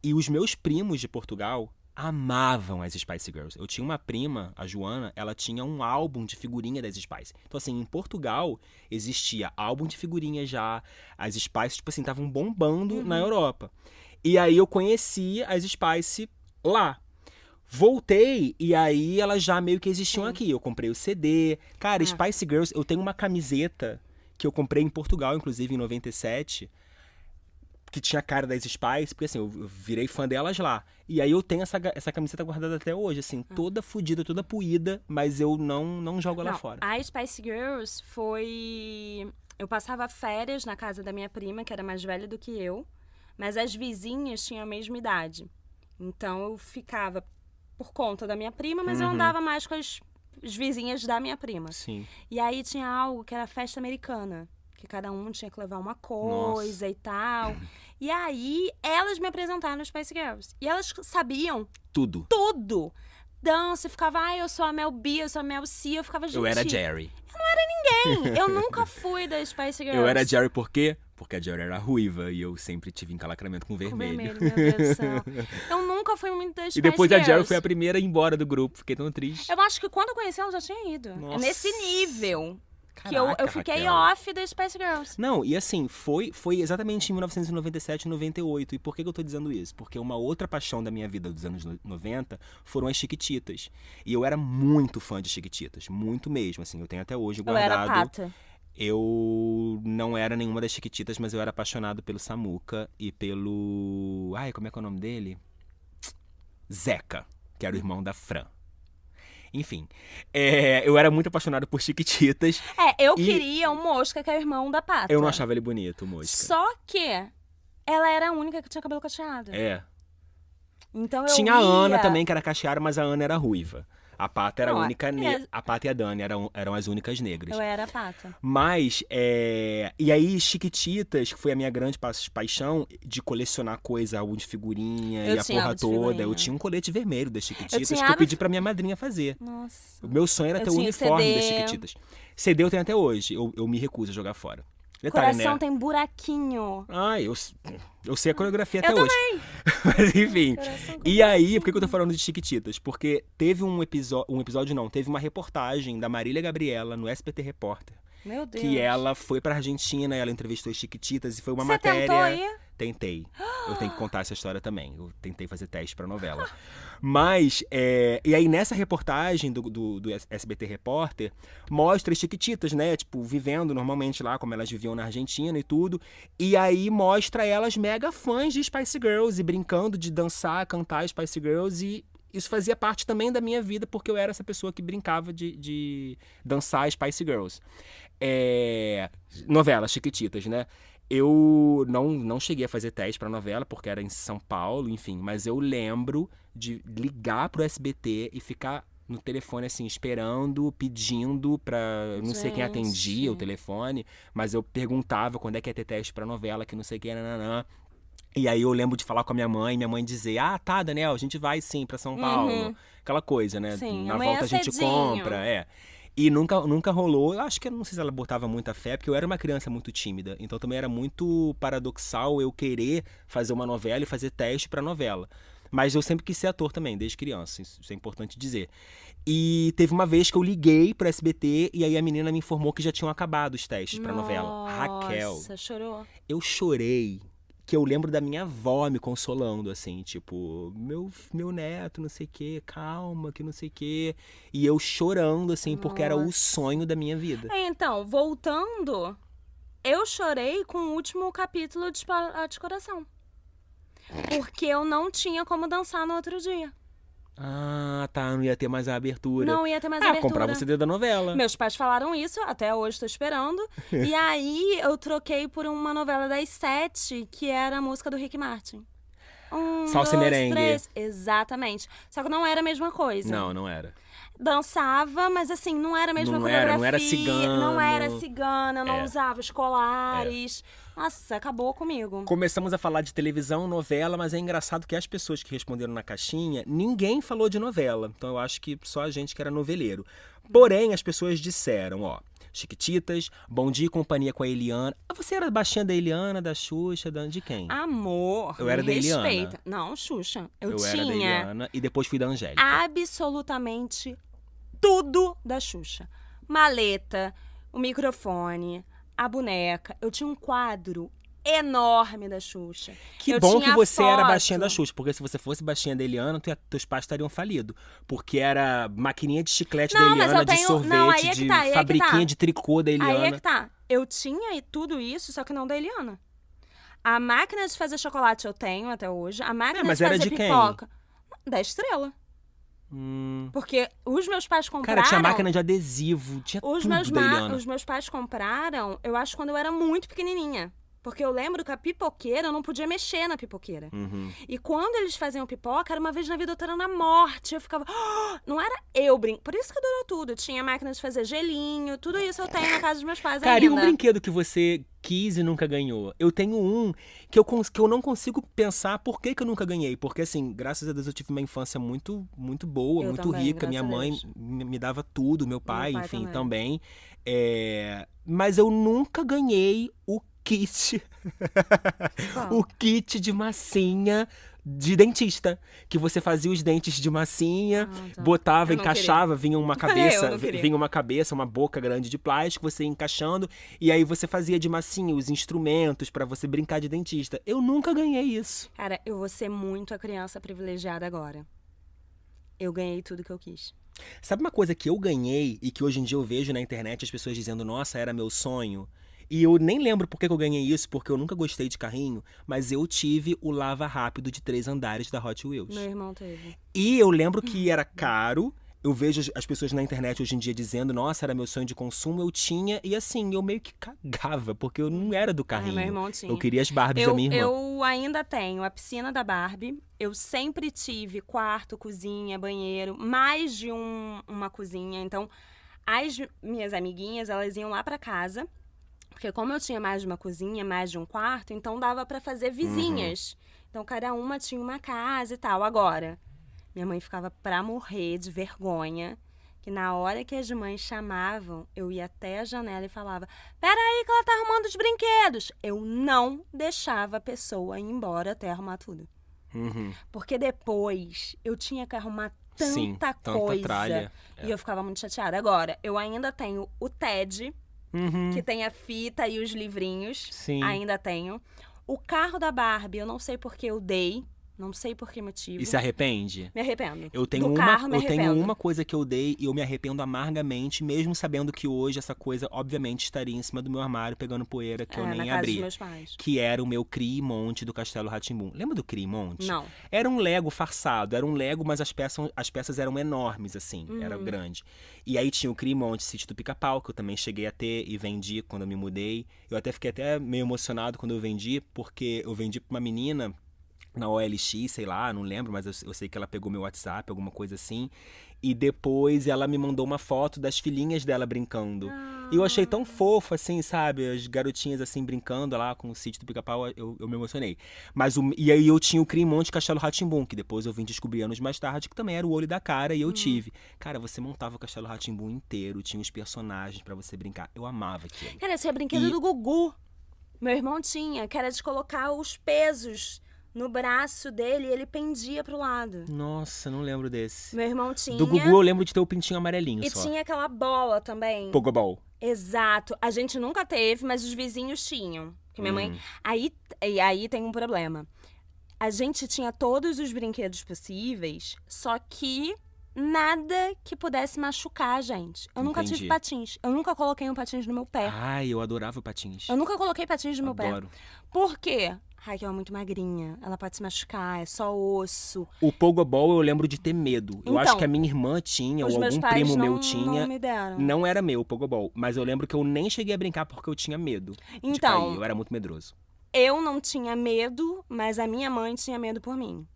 E os meus primos de Portugal amavam as Spice Girls. Eu tinha uma prima, a Joana, ela tinha um álbum de figurinha das Spice. Então, assim, em Portugal existia álbum de figurinha já. As Spice, tipo assim, estavam bombando na Europa. E aí eu conheci as Spice lá. Voltei e aí elas já meio que existiam aqui. Eu comprei o CD. Cara, Spice Girls, eu tenho uma camiseta que eu comprei em Portugal, inclusive em 97, que tinha a cara das Spice, porque assim, eu virei fã delas lá. E aí eu tenho essa camiseta guardada até hoje, assim, toda fodida, toda puída, mas eu não jogo ela fora. A Spice Girls foi... Eu passava férias na casa da minha prima, que era mais velha do que eu, mas as vizinhas tinham a mesma idade. Então eu ficava por conta da minha prima, mas eu andava mais com as vizinhas da minha prima. Sim. E aí tinha algo que era festa americana, que cada um tinha que levar uma coisa e tal. E aí, elas me apresentaram as Spice Girls. E elas sabiam Tudo. tudo. Dança, eu ficava, eu sou a Mel B, eu sou a Mel C. Eu ficava, gente... Eu era Jerry. Ninguém. Eu nunca fui das Spice Girls. Eu era Jerry por quê? Porque a Jerry era ruiva e eu sempre tive encalacramento com vermelho. Meu Deus do céu. Eu nunca fui muito das Spice E depois Girls. a Jerry foi a primeira a ir embora do grupo. Fiquei tão triste. Eu acho que quando eu conheci ela, já tinha ido. Nossa. É nesse nível. Que Caraca, eu fiquei Raquel. off das Spice Girls. Não, e assim, foi exatamente em 1997, 98. E por que eu tô dizendo isso? Porque uma outra paixão da minha vida dos anos 90 foram as Chiquititas. E eu era muito fã de Chiquititas, muito mesmo, assim. Eu tenho até hoje Eu guardado. era pata. Eu não era nenhuma das Chiquititas, mas eu era apaixonado pelo Samuca e pelo... Ai, como é que é o nome dele? Zeca, que era o irmão da Fran. Enfim, eu era muito apaixonado por Chiquititas. Eu queria um Mosca, que é o irmão da Pata. Eu não achava ele bonito, o Mosca. Só que ela era a única que tinha cabelo cacheado. Então eu Tinha a Ana ia- também, que era cacheada, mas a Ana era ruiva. A Pata era Não, a única... é- A Pata e a Dani eram as únicas negras. Eu era a Pata. Mas, e aí Chiquititas, que foi a minha grande paixão de colecionar coisa, álbum de figurinha Eu e a tinha porra álbum de toda. figurinha. Eu tinha um colete vermelho das Chiquititas tinha que eu álbum pedi de- pra minha madrinha fazer. Nossa. O meu sonho era Eu ter o tinha uniforme CD. das Chiquititas. CD eu tenho até hoje, eu me recuso a jogar fora. Detalhe, Coração né? tem buraquinho. Eu sei a coreografia até Eu hoje. Mas enfim. Coração com E aí, por que eu tô falando de Chiquititas? Porque teve teve uma reportagem da Marília Gabriela no SBT Repórter. Meu Deus. Que ela foi pra Argentina, ela entrevistou as Chiquititas e foi uma Você matéria... tentou ir? Tentei. Eu tenho que contar essa história também. Eu tentei fazer teste pra novela. Mas, e aí nessa reportagem do SBT Repórter, mostra as Chiquititas, né? Tipo, vivendo normalmente lá, como elas viviam na Argentina e tudo. E aí mostra elas mega fãs de Spice Girls e brincando de dançar, cantar Spice Girls isso fazia parte também da minha vida, porque eu era essa pessoa que brincava de dançar Spice Girls. Novela, Chiquititas, né? Eu não cheguei a fazer teste pra novela, porque era em São Paulo, enfim. Mas eu lembro de ligar pro SBT e ficar no telefone, assim, esperando, pedindo pra... Não sei quem atendia o telefone, mas eu perguntava quando é que ia ter teste pra novela, que não sei quem, nananã. E aí eu lembro de falar com a minha mãe dizer, tá, Daniel, a gente vai sim pra São Paulo. Aquela coisa, né? Sim, na volta a gente compra, E nunca rolou. Eu acho que, eu não sei se ela botava muita fé, porque eu era uma criança muito tímida. Então também era muito paradoxal eu querer fazer uma novela e fazer teste pra novela. Mas eu sempre quis ser ator também, desde criança. Isso é importante dizer. E teve uma vez que eu liguei pro SBT e aí a menina me informou que já tinham acabado os testes pra novela. Raquel. Nossa, chorou? Eu chorei. Que eu lembro da minha avó me consolando, assim, tipo, meu neto, não sei o quê, calma, que não sei o quê. E eu chorando, assim, porque era o sonho da minha vida. Então, voltando, eu chorei com o último capítulo de de Coração. Porque eu não tinha como dançar no outro dia. Não ia ter mais a abertura. Não ia ter mais a abertura. Comprava o CD da novela. Meus pais falaram isso, até hoje tô esperando. E aí eu troquei por uma novela das 7, que era a música do Rick Martin. Salsa e Merengue. 3. Exatamente. Só que não era a mesma coisa. Não era. Dançava, mas assim, não era a mesma coreografia. Não era cigano. Não era cigana, eu não usava os colares. Nossa, acabou comigo. Começamos a falar de televisão, novela, mas é engraçado que as pessoas que responderam na caixinha, ninguém falou de novela. Então eu acho que só a gente que era noveleiro. Porém, as pessoas disseram, Chiquititas, Bom Dia e Companhia com a Eliana. Você era baixinha da Eliana, da Xuxa, de quem? Amor, eu era da Eliana. Respeita. Não, Xuxa. Eu tinha era da Eliana e depois fui da Angélica. Absolutamente tudo da Xuxa. Maleta, o microfone, a boneca. Eu tinha um quadro enorme da Xuxa. Que bom que você era baixinha da Xuxa, porque se você fosse baixinha da Eliana, teus pais estariam falidos. Porque era maquininha de chiclete da Eliana, de sorvete, de fabriquinha de tricô da Eliana. Aí é que tá. Eu tinha tudo isso, só que não da Eliana. A máquina de fazer chocolate eu tenho até hoje. A máquina de fazer pipoca. Da Estrela. Porque os meus pais compraram... Cara, tinha máquina de adesivo, tinha tudo da Eliana. Os meus pais compraram, eu acho, quando eu era muito pequenininha. Porque eu lembro que a pipoqueira, eu não podia mexer na pipoqueira. E quando eles faziam pipoca, era uma vez na vida eu tava na morte. Eu ficava... não era eu brinco. Por isso que durou tudo. Tinha máquina de fazer gelinho, tudo isso eu tenho na casa dos meus pais ainda. Cara, e um brinquedo que você quis e nunca ganhou? Eu tenho um que eu não consigo pensar por que eu nunca ganhei. Porque, assim, graças a Deus eu tive uma infância muito, muito boa, muito rica. Minha mãe me dava tudo, meu pai enfim, também. Mas eu nunca ganhei o kit. O kit de massinha de dentista. Que você fazia os dentes de massinha, botava, encaixava, vinha uma cabeça, uma boca grande de plástico, você ia encaixando, e aí você fazia de massinha os instrumentos pra você brincar de dentista. Eu nunca ganhei isso. Cara, eu vou ser muito a criança privilegiada agora. Eu ganhei tudo que eu quis. Sabe uma coisa que eu ganhei e que hoje em dia eu vejo na internet as pessoas dizendo, nossa, era meu sonho? E eu nem lembro por que eu ganhei isso, porque eu nunca gostei de carrinho, mas eu tive o lava rápido de 3 andares da Hot Wheels. Meu irmão teve. E eu lembro que era caro. Eu vejo as pessoas na internet hoje em dia dizendo, nossa, era meu sonho de consumo, eu tinha, e assim, eu meio que cagava, porque eu não era do carrinho. Meu irmão tinha. Eu queria as Barbies da minha irmã. Eu ainda tenho a piscina da Barbie, eu sempre tive quarto, cozinha, banheiro, mais de uma cozinha, então as minhas amiguinhas, elas iam lá pra casa, porque como eu tinha mais de uma cozinha, mais de um quarto, então dava pra fazer vizinhas. Então cada uma tinha uma casa e tal. Agora, minha mãe ficava pra morrer de vergonha, que na hora que as mães chamavam, eu ia até a janela e falava, peraí que ela tá arrumando os brinquedos. Eu não deixava a pessoa ir embora até arrumar tudo. Porque depois eu tinha que arrumar tanta coisa. Tralha. E eu ficava muito chateada. Agora, eu ainda tenho o TED, que tem a fita e os livrinhos. Sim. Ainda tenho. O carro da Barbie, eu não sei porque eu dei. Não sei por que motivo. E se arrepende? Me arrependo. Eu tenho uma coisa que eu dei e eu me arrependo amargamente, mesmo sabendo que hoje essa coisa, obviamente, estaria em cima do meu armário pegando poeira que eu nem na abri. casa dos meus pais. Que era o meu Crie-Monte do Castelo Rá-Tim-Bum. Lembra do Crie-Monte? Não. Era um Lego farçado, era um Lego, mas as peças eram enormes, assim, era grande. E aí tinha o Crie-Monte, Sítio do Pica-Pau, que eu também cheguei a ter e vendi quando eu me mudei. Eu até fiquei meio emocionado quando eu vendi, porque eu vendi pra uma menina na OLX, sei lá, não lembro, mas eu sei que ela pegou meu WhatsApp, alguma coisa assim. E depois ela me mandou uma foto das filhinhas dela brincando. E eu achei tão fofo, assim, sabe? As garotinhas, assim, brincando lá com o Sítio do Pica-Pau, eu me emocionei. E aí eu tinha o Crie-Monte Castelo Rá-Tim-Bum, que depois eu vim descobrir anos mais tarde, que também era o olho da cara, e eu tive. Cara, você montava o Castelo Rá-Tim-Bum inteiro, tinha os personagens pra você brincar. Eu amava aquilo. Cara, esse é brinquedo do Gugu. Meu irmão tinha, que era de colocar os pesos no braço dele e ele pendia pro lado. Nossa, não lembro desse. Meu irmão tinha. Do Gugu eu lembro de ter o pintinho amarelinho só. E tinha aquela bola também. Pogobol. Exato. A gente nunca teve, mas os vizinhos tinham. Que minha mãe... Aí tem um problema. A gente tinha todos os brinquedos possíveis, só que nada que pudesse machucar a gente. Eu nunca tive patins. Eu nunca coloquei um patins no meu pé. Ai, eu adorava patins. Eu nunca coloquei patins no meu pé. Adoro. Por quê? Raquel é muito magrinha, ela pode se machucar, é só osso. O Pogobol eu lembro de ter medo. Eu acho que a minha irmã tinha, ou algum primo meu tinha. Não me deram. Não era meu o Pogobol, mas eu lembro que eu nem cheguei a brincar porque eu tinha medo de cair. Eu era muito medroso. Eu não tinha medo, mas a minha mãe tinha medo por mim.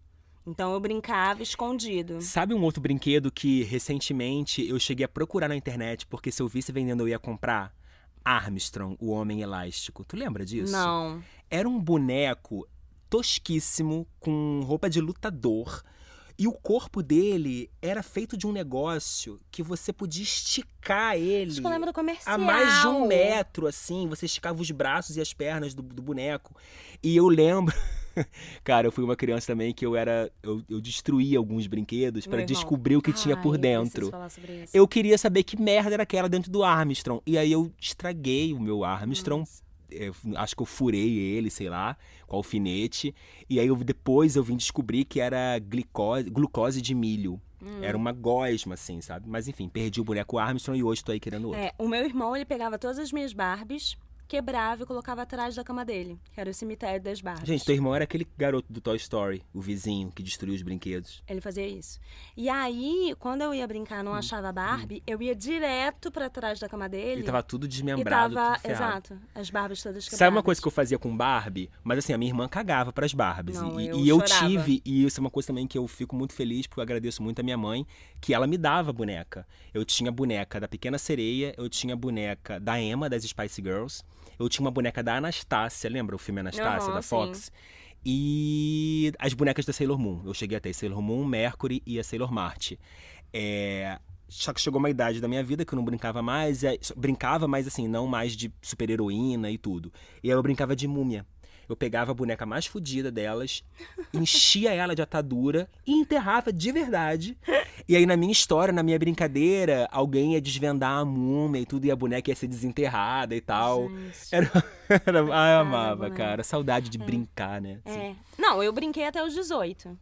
Então eu brincava escondido. Sabe um outro brinquedo que recentemente eu cheguei a procurar na internet, porque se eu visse vendendo eu ia comprar? Armstrong, o Homem Elástico. Tu lembra disso? Não. Era um boneco tosquíssimo, com roupa de lutador. E o corpo dele era feito de um negócio que você podia esticar ele. Acho que eu lembro do comercial. A mais de 1 metro, assim. Você esticava os braços e as pernas do boneco. E eu lembro... Cara, eu fui uma criança também que eu destruía alguns brinquedos para descobrir o que tinha por dentro. Eu queria saber que merda era aquela dentro do Armstrong. E aí eu estraguei o meu Armstrong. Acho que eu furei ele, sei lá, com alfinete. E aí depois eu vim descobrir que era glucose de milho. Era uma gosma, assim, sabe? Mas enfim, perdi o boneco Armstrong e hoje tô aí querendo outro. O meu irmão, ele pegava todas as minhas Barbies, quebrava e colocava atrás da cama dele, que era o cemitério das Barbies. Gente, teu irmão era aquele garoto do Toy Story, o vizinho que destruiu os brinquedos. Ele fazia isso. E aí, quando eu ia brincar, não achava Barbie, eu ia direto pra trás da cama dele. E tava tudo desmembrado, tudo ferrado. Exato, as Barbies todas quebradas. Sabe uma coisa que eu fazia com Barbie? Mas assim, a minha irmã cagava pras Barbies. Não, e eu tive, e isso é uma coisa também que eu fico muito feliz, porque eu agradeço muito a minha mãe, que ela me dava boneca. Eu tinha boneca da Pequena Sereia, eu tinha boneca da Emma, das Spice Girls, eu tinha uma boneca da Anastácia, lembra o filme Anastácia, da Fox? Sim. E as bonecas da Sailor Moon. Eu cheguei a ter Sailor Moon, Mercury e a Sailor Marte. Só que chegou uma idade da minha vida que eu não brincava mais. Brincava, mas assim, não mais de super-heroína e tudo. E aí eu brincava de múmia. Eu pegava a boneca mais fodida delas, enchia ela de atadura e enterrava de verdade. E aí, na minha história, na minha brincadeira, alguém ia desvendar a múmia e tudo, e a boneca ia ser desenterrada e tal. Eu amava, cara. Saudade de brincar, né? Assim. Não, eu brinquei até os 18.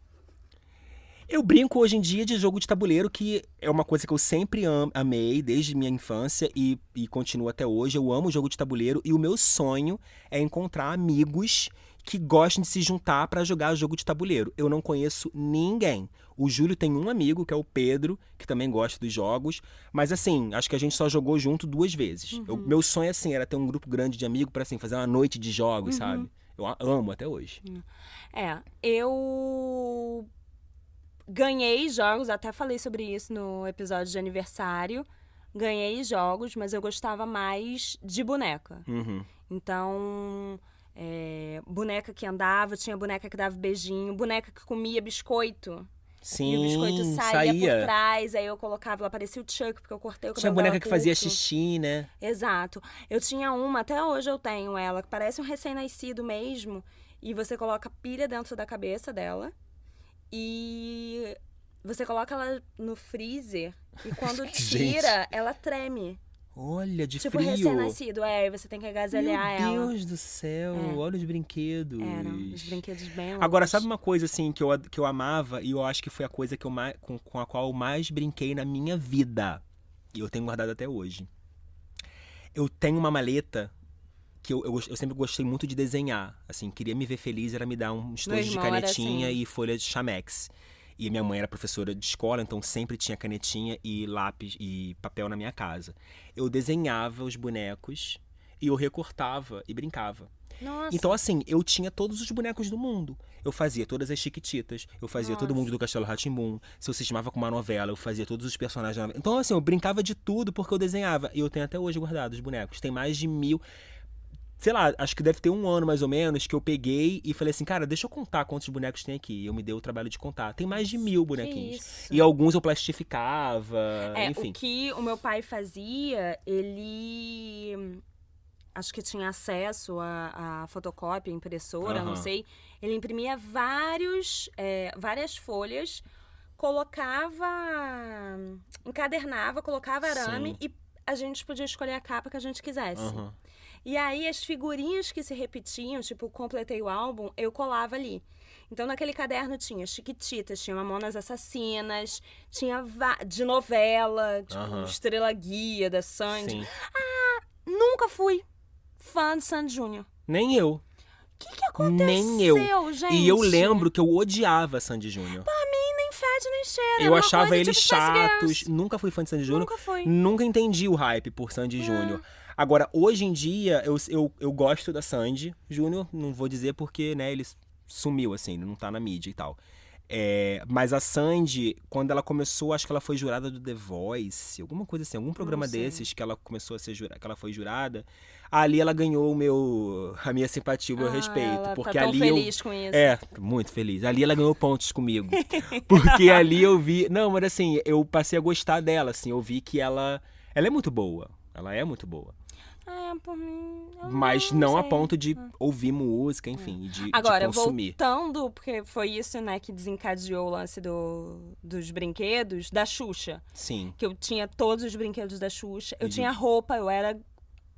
Eu brinco hoje em dia de jogo de tabuleiro, que é uma coisa que eu sempre amei desde minha infância e continuo até hoje. Eu amo jogo de tabuleiro e o meu sonho é encontrar amigos que gostem de se juntar para jogar jogo de tabuleiro. Eu não conheço ninguém. O Júlio tem um amigo, que é o Pedro, que também gosta dos jogos. Mas assim, acho que a gente só jogou junto 2 vezes. Meu sonho, assim, era ter um grupo grande de amigos para assim, fazer uma noite de jogos, sabe? Eu amo até hoje. Eu... ganhei jogos, até falei sobre isso no episódio de aniversário. Ganhei jogos, mas eu gostava mais de boneca. Então, boneca que andava, tinha boneca que dava beijinho, boneca que comia biscoito. Sim, e o biscoito saía por trás, aí eu colocava, ela parecia o Chuck, porque eu cortei o cabelo. Tinha boneca dela que fazia xixi, né? Exato. Eu tinha uma, até hoje eu tenho ela, que parece um recém-nascido mesmo, e você coloca pilha dentro da cabeça dela. E você coloca ela no freezer e quando tira, ela treme. Olha, de tipo, frio. recém-nascido, e você tem que agasalhar ela. Meu Deus do céu, olha os brinquedos. Eram os brinquedos bem loucos. Agora, sabe uma coisa, assim, que eu amava, e eu acho que foi a coisa que com a qual eu mais brinquei na minha vida, e eu tenho guardado até hoje. Eu tenho uma maleta que eu sempre gostei muito de desenhar, assim, queria me ver feliz, era me dar um estojo de canetinha e folha de Chamex. E minha mãe era professora de escola, então sempre tinha canetinha e lápis e papel na minha casa. Eu desenhava os bonecos e eu recortava e brincava. Nossa. Então, assim, eu tinha todos os bonecos do mundo. Eu fazia todas as Chiquititas, eu fazia todo mundo do Castelo Rá-Tim-Bum. Se eu cismava com uma novela, eu fazia todos os personagens da novela. Então, assim, eu brincava de tudo porque eu desenhava. E eu tenho até hoje guardado os bonecos. Tem mais de 1000... Sei lá, acho que deve ter um ano mais ou menos que eu peguei e falei assim, cara, deixa eu contar quantos bonecos tem aqui. E eu me dei o trabalho de contar. Tem mais de 1000 bonequinhos. Isso. E alguns eu plastificava, enfim. O que o meu pai fazia, ele... Acho que tinha acesso a fotocópia, impressora, não sei. Ele imprimia várias folhas, encadernava, colocava arame e a gente podia escolher a capa que a gente quisesse. E aí, as figurinhas que se repetiam, tipo, completei o álbum, eu colava ali. Então, naquele caderno tinha Chiquititas, tinha Mamonas Assassinas, tinha de novela, tipo, Estrela Guia, da Sandy. Sim. Nunca fui fã de Sandy Júnior. Nem eu. O que aconteceu, Nem eu. Gente? E eu lembro que eu odiava Sandy Júnior. Pra mim, nem fede, nem cheira. Eu achava eles tipo chatos. Nunca fui fã de Sandy Júnior. Nunca fui. Nunca entendi o hype por Sandy Júnior. Agora, hoje em dia, eu gosto da Sandy Júnior. Não vou dizer porque, né, ele sumiu, assim, não tá na mídia e tal. Mas a Sandy, quando ela começou, acho que ela foi jurada do The Voice, alguma coisa assim, algum programa desses que ela começou a ser jurada, que ela foi jurada, ali ela ganhou a minha simpatia, o meu respeito. Ela porque tá tão ali feliz com isso. Muito feliz. Ali ela ganhou pontos comigo. Porque ali eu vi... Não, mas assim, eu passei a gostar dela, assim, eu vi que ela é muito boa. Ela é muito boa. Por mim... Mas não a ponto de ouvir música, enfim, de consumir. Agora, voltando, porque foi isso, né, que desencadeou o lance dos brinquedos, da Xuxa. Sim. Que eu tinha todos os brinquedos da Xuxa. Eu tinha roupa, eu era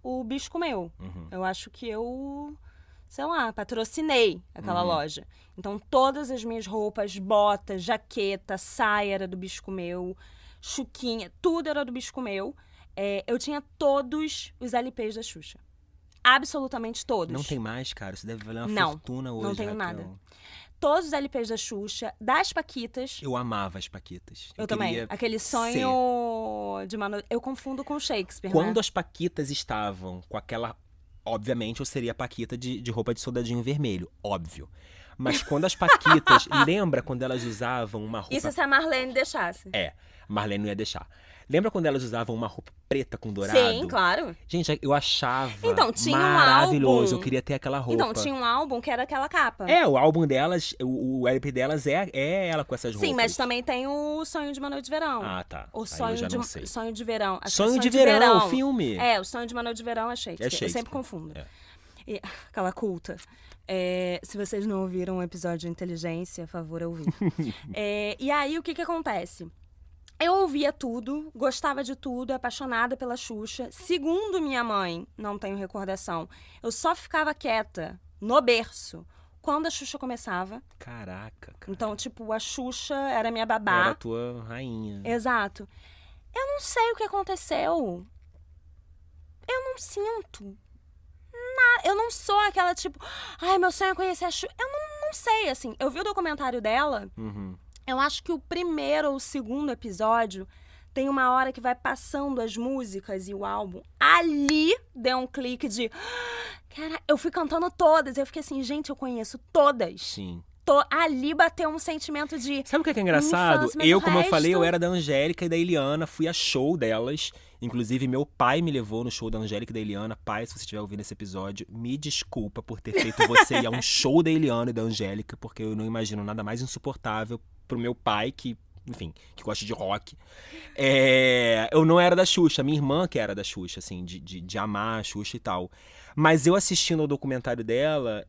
o bicho comeu. Eu acho que eu, sei lá, patrocinei aquela loja. Então, todas as minhas roupas, botas, jaqueta, saia era do bicho comeu, chuquinha, tudo era do bicho comeu. Eu tinha todos os LPs da Xuxa. Absolutamente todos. Não tem mais, cara? Isso deve valer uma fortuna hoje, não tenho Raquel. nada. Todos os LPs da Xuxa, das Paquitas. Eu amava as Paquitas. Eu também. Aquele sonho de Manu... Eu confundo com Shakespeare, Quando né? as Paquitas estavam com aquela... Obviamente, eu seria a Paquita de roupa de soldadinho vermelho. Óbvio. Mas quando as Paquitas... Lembra quando elas usavam uma roupa... Isso se a Marlene deixasse. A Marlene não ia deixar. Lembra quando elas usavam uma roupa preta com dourado? Sim, claro. Gente, eu achava tinha maravilhoso. Um álbum... Eu queria ter aquela roupa. Então, tinha um álbum que era aquela capa. O álbum delas, o LP delas é ela com essas roupas. Sim, mas também tem o Sonho de uma Noite de Verão. Ah, tá. O Sonho de Verão. Sonho de Verão, o filme. O Sonho de uma Noite de Verão é Shakespeare. Eu sempre confundo. E, aquela culta. Se vocês não ouviram o episódio de Inteligência, por favor, ouvir. E aí, o que acontece? Eu ouvia tudo, gostava de tudo, apaixonada pela Xuxa. Segundo minha mãe, não tenho recordação, eu só ficava quieta no berço quando a Xuxa começava. Caraca, cara. Então, tipo, a Xuxa era minha babá. Era a tua rainha. Exato. Eu não sei o que aconteceu. Eu não sinto nada. Eu não sou aquela, tipo... Ai, meu sonho é conhecer a Xuxa. Eu não sei, assim. Eu vi o documentário dela... Eu acho que o primeiro ou o segundo episódio tem uma hora que vai passando as músicas e o álbum. Ali deu um clique de... Cara, eu fui cantando todas. Eu fiquei assim, gente, eu conheço todas. Sim. Ali bateu um sentimento de... Sabe o que é engraçado? Infância, Como eu falei, eu era da Angélica e da Eliana. Fui a show delas. Inclusive, meu pai me levou no show da Angélica e da Eliana. Pai, se você estiver ouvindo esse episódio, me desculpa por ter feito você ir a um show da Eliana e da Angélica, porque eu não imagino nada mais insuportável pro meu pai, que enfim, que gosta de rock. Eu não era da Xuxa, minha irmã que era da Xuxa, assim, de amar a Xuxa e tal. Mas eu assistindo ao documentário dela,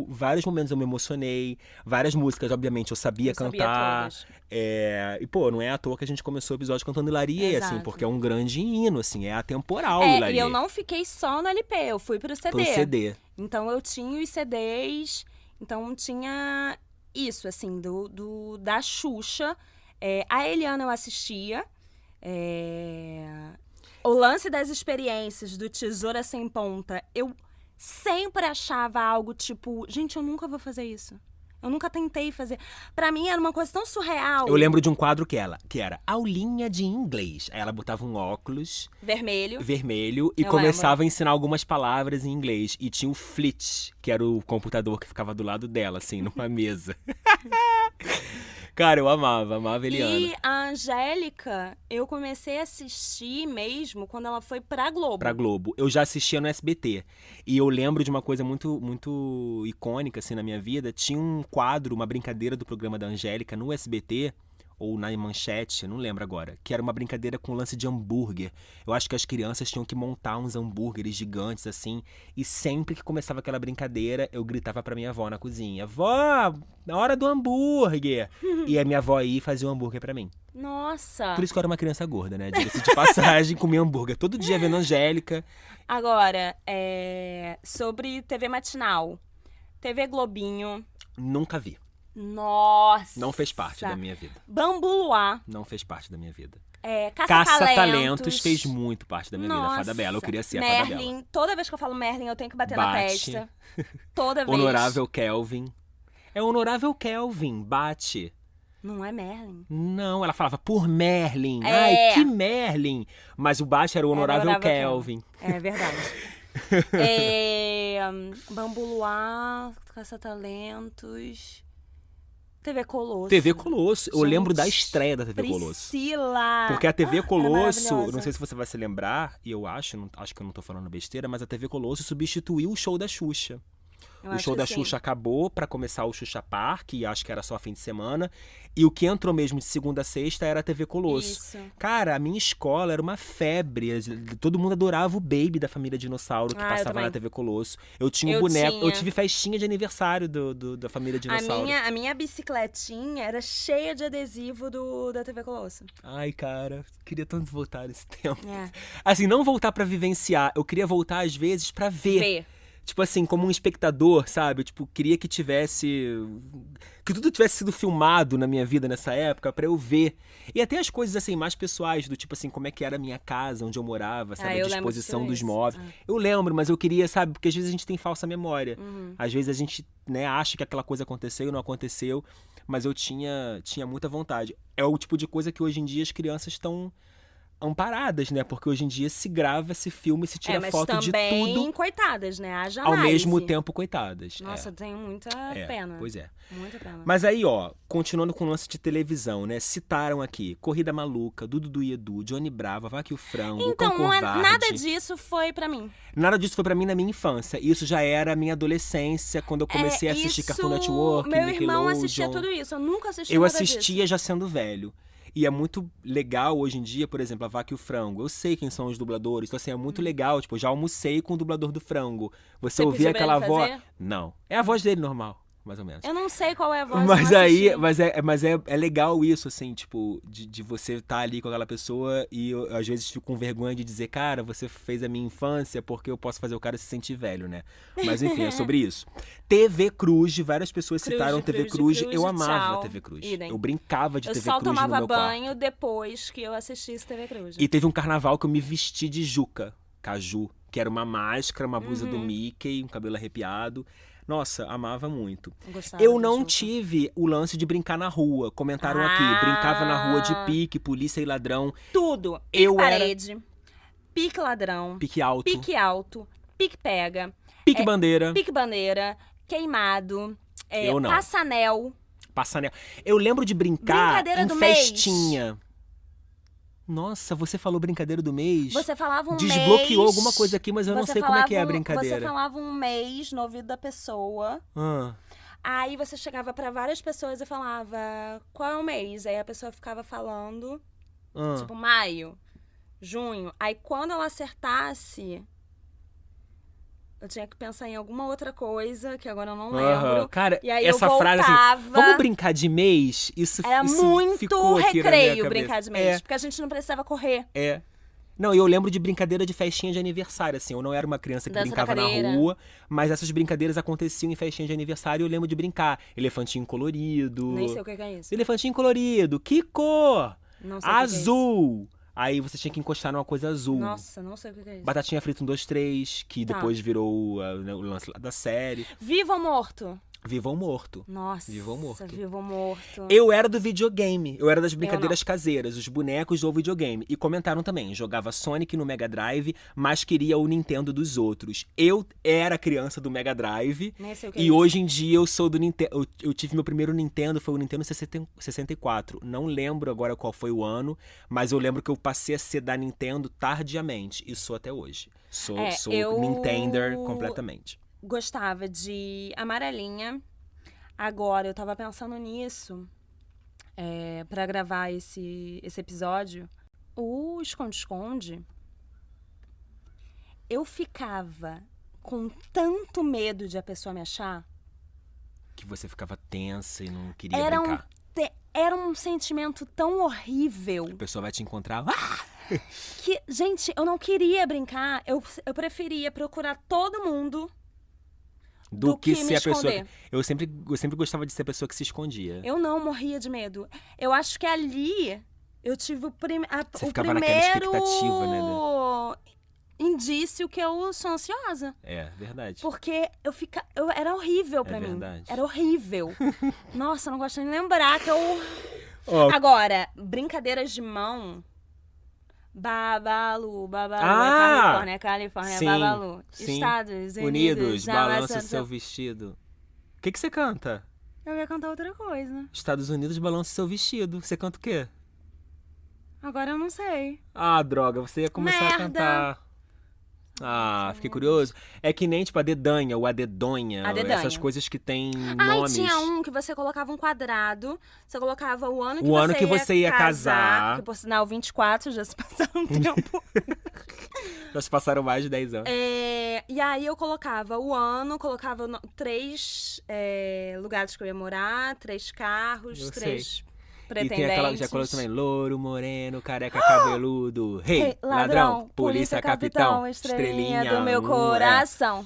vários momentos eu me emocionei, várias músicas, obviamente, eu sabia cantar. E, pô, não é à toa que a gente começou o episódio cantando Hilarie, assim, porque é um grande hino, assim, é atemporal Hilarie. E eu não fiquei só no LP, eu fui pro CD. Pro CD. Então eu tinha os CDs, então tinha isso, assim, da Xuxa. A Eliana eu assistia. O lance das experiências do Tesoura Sem Ponta, eu sempre achava algo tipo, gente, eu nunca vou fazer isso. Eu nunca tentei fazer. Pra mim era uma coisa tão surreal. Eu lembro de um quadro que era aulinha de inglês. Aí ela botava um óculos vermelho e começava a ensinar algumas palavras em inglês. E tinha o Flit, que era o computador que ficava do lado dela, assim, numa mesa. Cara, eu amava a Eliana. E a Angélica, eu comecei a assistir mesmo quando ela foi pra Globo. Pra Globo. Eu já assistia no SBT. E eu lembro de uma coisa muito, muito icônica, assim, na minha vida. Tinha um quadro, uma brincadeira do programa da Angélica no SBT, ou na Manchete, não lembro agora, que era uma brincadeira com lance de hambúrguer. Eu acho que as crianças tinham que montar uns hambúrgueres gigantes, assim, e sempre que começava aquela brincadeira, eu gritava pra minha avó na cozinha, vó, na hora do hambúrguer! E a minha avó ia e fazia o hambúrguer pra mim. Nossa! Por isso que eu era uma criança gorda, né? Diga-se de passagem, comia hambúrguer todo dia vendo Angélica. Agora, sobre TV matinal, TV Globinho... Nunca vi. Nossa! Não fez parte da minha vida. Bambu Luar. Não fez parte da minha vida. Caça-Talentos fez muito parte da minha vida. Fada Bela, eu queria ser a Fada Bela. Merlin, toda vez que eu falo Merlin, eu tenho que bater na testa. Toda vez. Honorável Kelvin. É Honorável Kelvin, bate. Não é Merlin? Não, ela falava por Merlin. Ai, que Merlin. Mas o bate era o Honorável Kelvin. É verdade. Bambu Luar, Caça-Talentos... TV Colosso. TV Colosso. Eu lembro da estreia da TV Colosso. Priscila! Porque a TV Colosso, não sei se você vai se lembrar, e eu acho que eu não tô falando besteira, mas a TV Colosso substituiu o show da Xuxa. O show da Xuxa acabou pra começar o Xuxa Park, e acho que era só fim de semana. E o que entrou mesmo de segunda a sexta era a TV Colosso. Isso. Cara, a minha escola era uma febre. Todo mundo adorava o Baby da família Dinossauro, que passava na TV Colosso. Eu tinha um boneco. Eu tive festinha de aniversário da família Dinossauro. A minha bicicletinha era cheia de adesivo da TV Colosso. Ai, cara, queria tanto voltar nesse tempo. Assim, não voltar pra vivenciar. Eu queria voltar, às vezes, pra ver. Tipo assim, como um espectador, sabe? Tipo, queria que tudo tivesse sido filmado na minha vida nessa época pra eu ver. E até as coisas, assim, mais pessoais, do tipo assim, como é que era a minha casa, onde eu morava, sabe? A disposição dos móveis. Eu lembro, mas eu queria, sabe? Porque às vezes a gente tem falsa memória. Às vezes a gente, né, acha que aquela coisa aconteceu e não aconteceu. Mas eu tinha muita vontade. É o tipo de coisa que hoje em dia as crianças estão amparadas, né? Porque hoje em dia se grava, se filma e se tira foto de tudo. Mas também coitadas, né? Haja ao mesmo tempo, coitadas. Nossa, eu tenho muita pena. Pois é. Muita pena. Mas aí, ó, continuando com o lance de televisão, né? Citaram aqui Corrida Maluca, Dudu e Edu, Johnny Brava, Vaca e o Frango, Então, Cão Covarde. Nada disso foi pra mim. Nada disso foi pra mim na minha infância. Isso já era a minha adolescência, quando eu comecei a assistir Cartoon Network, meu irmão assistia tudo isso. Eu nunca assisti nada disso. Eu assistia já sendo velho. E é muito legal hoje em dia, por exemplo, a Vaca e o Frango. Eu sei quem são os dubladores, então assim, é muito legal. Tipo, eu já almocei com o dublador do Frango. Você ouvia aquela voz... Não, é a voz dele normal, mais ou menos. Eu não sei qual é a voz. Mas é legal isso, assim, tipo, de você estar ali com aquela pessoa e eu, às vezes, fico com vergonha de dizer, cara, você fez a minha infância porque eu posso fazer o cara se sentir velho, né? Mas enfim, é sobre isso. TV Cruz, várias pessoas citaram TV Cruz. Eu amava a TV Cruz. Eu brincava de TV Cruz no meu quarto. Eu só tomava banho depois que eu assistisse TV Cruz. E teve um carnaval que eu me vesti de Juca, Caju, que era uma máscara, uma blusa do Mickey, um cabelo arrepiado. Nossa, amava muito. Eu não tive o lance de brincar na rua. Comentaram aqui, brincava na rua de pique, polícia e ladrão. Tudo. Pique parede, pique ladrão, pique alto, pique pega, pique bandeira, queimado, eu não. passanel. Eu lembro de brincar em festinha. Mês. Nossa, você falou brincadeira do mês? Você falava mês... Desbloqueou alguma coisa aqui, mas eu não sei como é que é a brincadeira. Você falava um mês no ouvido da pessoa. Aí você chegava pra várias pessoas e falava, qual é o mês? Aí a pessoa ficava falando, tipo, maio, junho. Aí quando ela acertasse, eu tinha que pensar em alguma outra coisa, que agora eu não lembro. Cara, e aí essa eu frase voltava. assim, vamos brincar de mês? Isso muito ficou aqui na minha recreio cabeça. brincar de mês, porque a gente não precisava correr. Não, eu lembro de brincadeira de festinha de aniversário, assim. Eu não era uma criança que Dança brincava na na cadeira. rua, mas essas brincadeiras aconteciam em festinha de aniversário e eu lembro de brincar. Elefantinho colorido. Nem sei o que é isso. Elefantinho colorido. Que cor? Não sei o que é isso. Azul. Aí você tinha que encostar numa coisa azul. Nossa, não sei o que é isso. Batatinha frita 1, 2, 3, que Tá. depois virou o lance lá da série. Vivo ou morto? Viva ou Morto. Nossa, Vivo ou Morto. Vivo ou morto. Eu era do videogame. Eu era das brincadeiras caseiras, os bonecos ou videogame. E comentaram também, jogava Sonic no Mega Drive, mas queria o Nintendo dos outros. Eu era criança do Mega Drive. Nem sei o que é E isso. hoje em dia eu sou do Nintendo. Eu tive meu primeiro Nintendo, foi o Nintendo 64. Não lembro agora qual foi o ano, mas eu lembro que eu passei a ser da Nintendo tardiamente. E sou até hoje. Sou eu- Nintender completamente. Gostava de amarelinha. Agora, eu tava pensando nisso pra gravar esse episódio. O esconde-esconde, eu ficava com tanto medo de a pessoa me achar. Que você ficava tensa e não queria Era brincar. era um sentimento tão horrível A pessoa vai te encontrar. que, gente, eu não queria brincar. Eu preferia procurar todo mundo do que ser me a pessoa. esconder. Eu sempre gostava de ser a pessoa que se escondia. Eu não morria de medo. Eu acho que ali eu tive o Você o ficava naquela primeiro expectativa, né? indício que eu sou ansiosa. É, verdade. Porque era horrível pra mim. verdade. Era horrível. Nossa, eu não gosto nem de lembrar que eu... Ó, Agora, brincadeiras de mão... Babalu, Califórnia, sim, Babalu. sim. Estados Unidos, balança balança seu vestido. O que você canta? Eu ia cantar outra coisa. Estados Unidos, balança seu vestido. Você canta o quê? Agora eu não sei. Ah, droga, você ia começar a Merda. cantar. Ah, fiquei curioso. É que nem, tipo, a dedanha ou a dedonha. A dedanha. Essas coisas que tem Ai, nomes. tinha um que você colocava um quadrado, você colocava o ano que você ia casar. Que, por sinal, 24, já se passaram um tempo. Já se passaram mais de 10 anos. E aí eu colocava o ano, colocava 3 lugares que eu ia morar, 3 carros, Eu 3 E pretendentes. tem aquela que já colocou também. Louro, moreno, careca, cabeludo. Rei, Ei, ladrão, polícia, capitão, estrelinha do meu coração.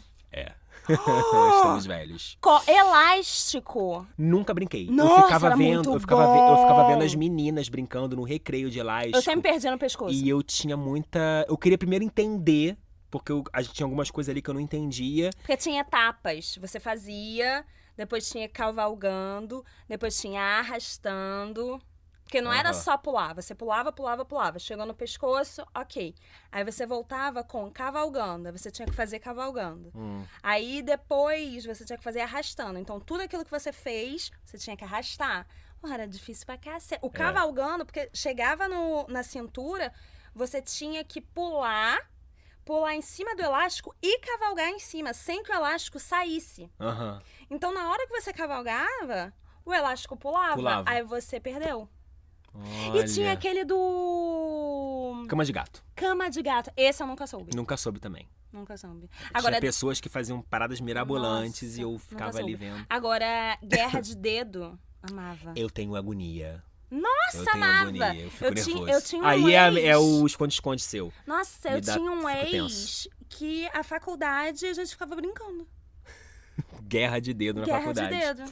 Estamos velhos. Elástico. Nunca brinquei. Nossa, eu ficava era vendo, muito eu ficava vendo bom. as meninas brincando no recreio de elástico. Eu sempre perdia no pescoço. E eu tinha muita. Eu queria primeiro entender, porque a gente tinha algumas coisas ali que eu não entendia. Porque tinha etapas. Você fazia, depois tinha cavalgando, depois tinha arrastando. Porque não era só pular. Você pulava. Chegou no pescoço, ok. Aí você voltava com cavalgando. Aí você tinha que fazer cavalgando. Aí depois você tinha que fazer arrastando. Então tudo aquilo que você fez, você tinha que arrastar. Porra, era difícil pra cacete. O cavalgando, porque chegava na cintura, você tinha que pular em cima do elástico e cavalgar em cima, sem que o elástico saísse. Então, na hora que você cavalgava, o elástico pulava. Aí você perdeu. Olha. E tinha aquele do... Cama de gato. Cama de gato. Esse eu nunca soube. Nunca soube também. Nunca soube. Tinha pessoas que faziam paradas mirabolantes. Nossa, e eu ficava ali vendo. Agora, guerra de dedo, amava. Eu tenho agonia. Nossa, eu tenho amava. agonia, eu fico nervoso. Eu tinha um Aí ex... é o esconde-esconde seu. Nossa, Me eu dá- tinha um fico ex tenso. que a faculdade a gente ficava brincando. Guerra de dedo na Guerra faculdade. de dedo.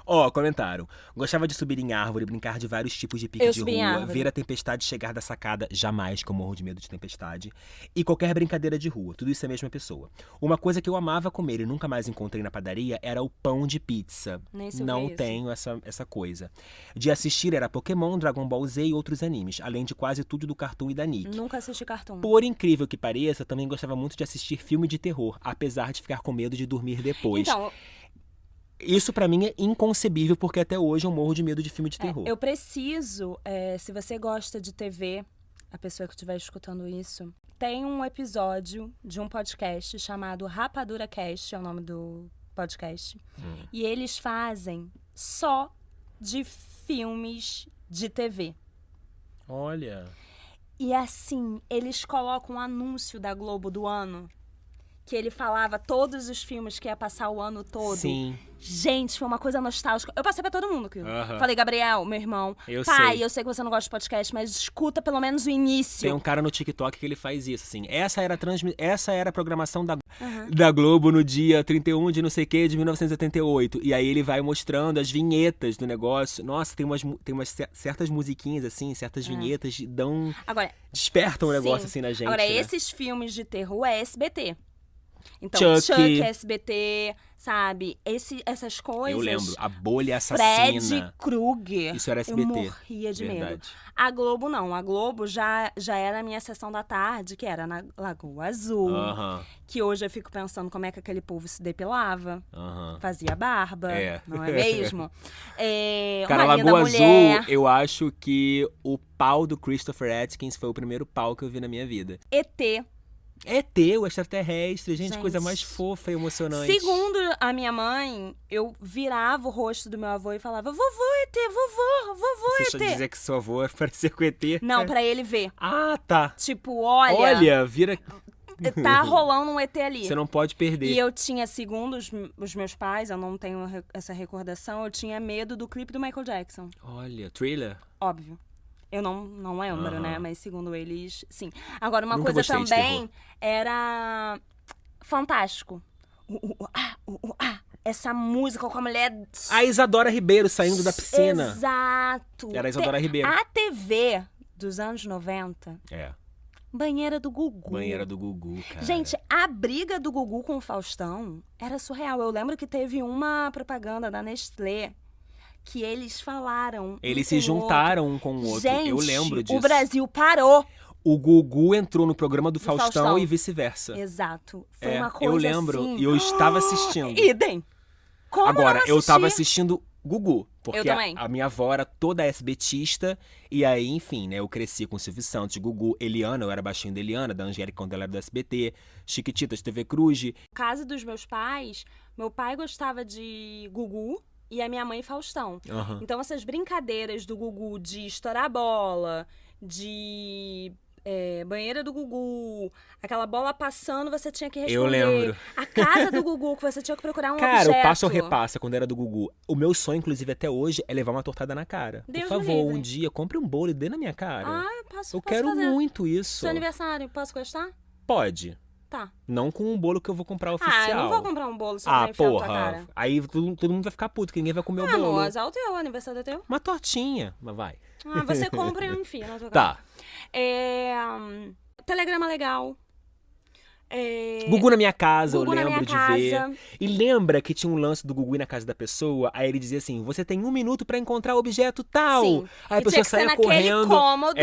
Ó, comentaram. Gostava de subir em árvore, brincar de vários tipos de pique Eu de subi em rua, árvore. ver a tempestade chegar da sacada, jamais, que eu morro de medo de tempestade, e qualquer brincadeira de rua, tudo isso é a mesma pessoa. Uma coisa que eu amava comer e nunca mais encontrei na padaria era o pão de pizza. Nem sei o que Não é isso. tenho essa coisa. De assistir era Pokémon, Dragon Ball Z e outros animes, além de quase tudo do Cartoon e da Nick. Nunca assisti cartoon. Por incrível que pareça, também gostava muito de assistir filme de terror, apesar de ficar com medo de dormir depois. Então, Isso pra mim é inconcebível, porque até hoje eu morro de medo de filme de terror. eu preciso, se você gosta de TV, a pessoa que estiver escutando isso, tem um episódio de um podcast chamado Rapadura Cast, é o nome do podcast. E eles fazem só de filmes de TV. Olha. E assim, eles colocam um anúncio da Globo do ano, que ele falava todos os filmes que ia passar o ano todo. Sim. Gente, foi uma coisa nostálgica. Eu passei pra todo mundo aquilo. Aham. Falei, Gabriel, meu irmão, Pai, eu sei que você não gosta de podcast, mas escuta pelo menos o início. Tem um cara no TikTok que ele faz isso, assim. Essa era a programação da Globo no dia 31 de não sei o que, de 1988. E aí ele vai mostrando as vinhetas do negócio. Nossa, tem umas certas musiquinhas, assim, certas vinhetas despertam o negócio, assim, na gente. Agora, né? esses filmes de terror é SBT. Então, Chuck é SBT, sabe? Essas coisas. Eu lembro, A Bolha Assassina. Fred Krueger. Isso era SBT. Eu morria de medo. A Globo não. A Globo já era a minha sessão da tarde, que era na Lagoa Azul. Que hoje eu fico pensando como é que aquele povo se depilava. Fazia barba, não é mesmo? Cara, Maria Lagoa da Mulher. Azul, eu acho que o pau do Christopher Atkins foi o primeiro pau que eu vi na minha vida. ET. ET, o extraterrestre, gente, coisa mais fofa e emocionante. Segundo a minha mãe, eu virava o rosto do meu avô e falava, vovô ET, vovô ET. Você dizer que seu avô parecia com ET? Não, pra ele ver. Ah, tá. Tipo, olha... Olha, vira... Tá rolando um ET ali. Você não pode perder. E eu tinha, segundo os meus pais, eu não tenho essa recordação, eu tinha medo do clipe do Michael Jackson. Olha, Thriller? Óbvio. Eu não lembro, né? Mas segundo eles, sim. Agora, uma Nunca coisa gostei de também era Fantástico. Essa música com a mulher... A Isadora Ribeiro saindo da piscina. Exato. Era a Isadora Ribeiro. A TV dos anos 90... Banheira do Gugu. Banheira do Gugu, cara. Gente, a briga do Gugu com o Faustão era surreal. Eu lembro que teve uma propaganda da Nestlé que eles falaram. Eles se juntaram um com o outro. Gente, eu lembro disso. O Brasil parou. O Gugu entrou no programa do Faustão e vice-versa. Exato. Foi uma coisa eu lembro, assim... e eu estava assistindo. Idem. Como Agora, não eu tava assistindo Gugu. Porque eu também. A minha avó era toda SBTista. E aí, enfim, né? Eu cresci com o Silvio Santos, Gugu, Eliana. Eu era baixinho da Eliana, da Angélica, quando ela era do SBT. Chiquititas, TV Cruz. No caso dos meus pais, meu pai gostava de Gugu e a minha mãe Faustão. Então, essas brincadeiras do Gugu de estourar bola, de... banheira do Gugu, aquela bola passando, você tinha que responder. Eu lembro. A casa do Gugu, que você tinha que procurar um objeto. Cara, o passo ou repassa, quando era do Gugu. O meu sonho, inclusive, até hoje, é levar uma tortada na cara. Deus Por favor, um dia, compre um bolo e dê na minha cara. Eu quero fazer. Muito isso. Seu aniversário, posso gostar? Pode. Tá. Não com um bolo que eu vou comprar oficial. Eu não vou comprar um bolo só pra enfiar na tua cara. Aí todo mundo vai ficar puto, que ninguém vai comer o bolo. Mas é o teu, aniversário é teu. Uma tortinha, mas vai. Você compra e enfia na tua cara. Tá. Telegrama legal. Gugu na minha casa, Gugu eu lembro de ver. E lembra que tinha um lance do Gugu ir na casa da pessoa? Aí ele dizia assim, você tem 1 minuto pra encontrar o objeto tal. Sim. Aí a pessoa saia correndo. Cômodo.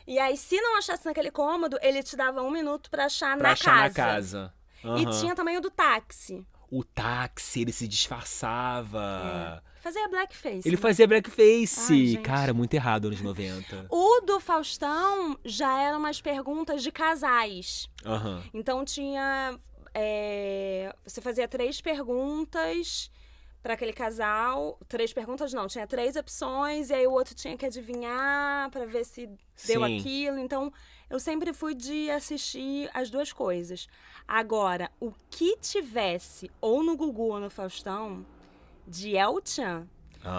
E aí, se não achasse naquele cômodo, ele te dava 1 minuto pra achar na casa. E tinha também o do táxi. O táxi, ele se disfarçava. Fazia blackface. Ele fazia blackface. Cara, muito errado anos 90. O do Faustão já eram umas perguntas de casais. Então tinha... você fazia 3 perguntas para aquele casal. 3 perguntas não, tinha 3 opções. E aí o outro tinha que adivinhar para ver se deu aquilo. Então, eu sempre fui de assistir as 2 coisas. Agora, o que tivesse ou no Gugu ou no Faustão... de El-Chan,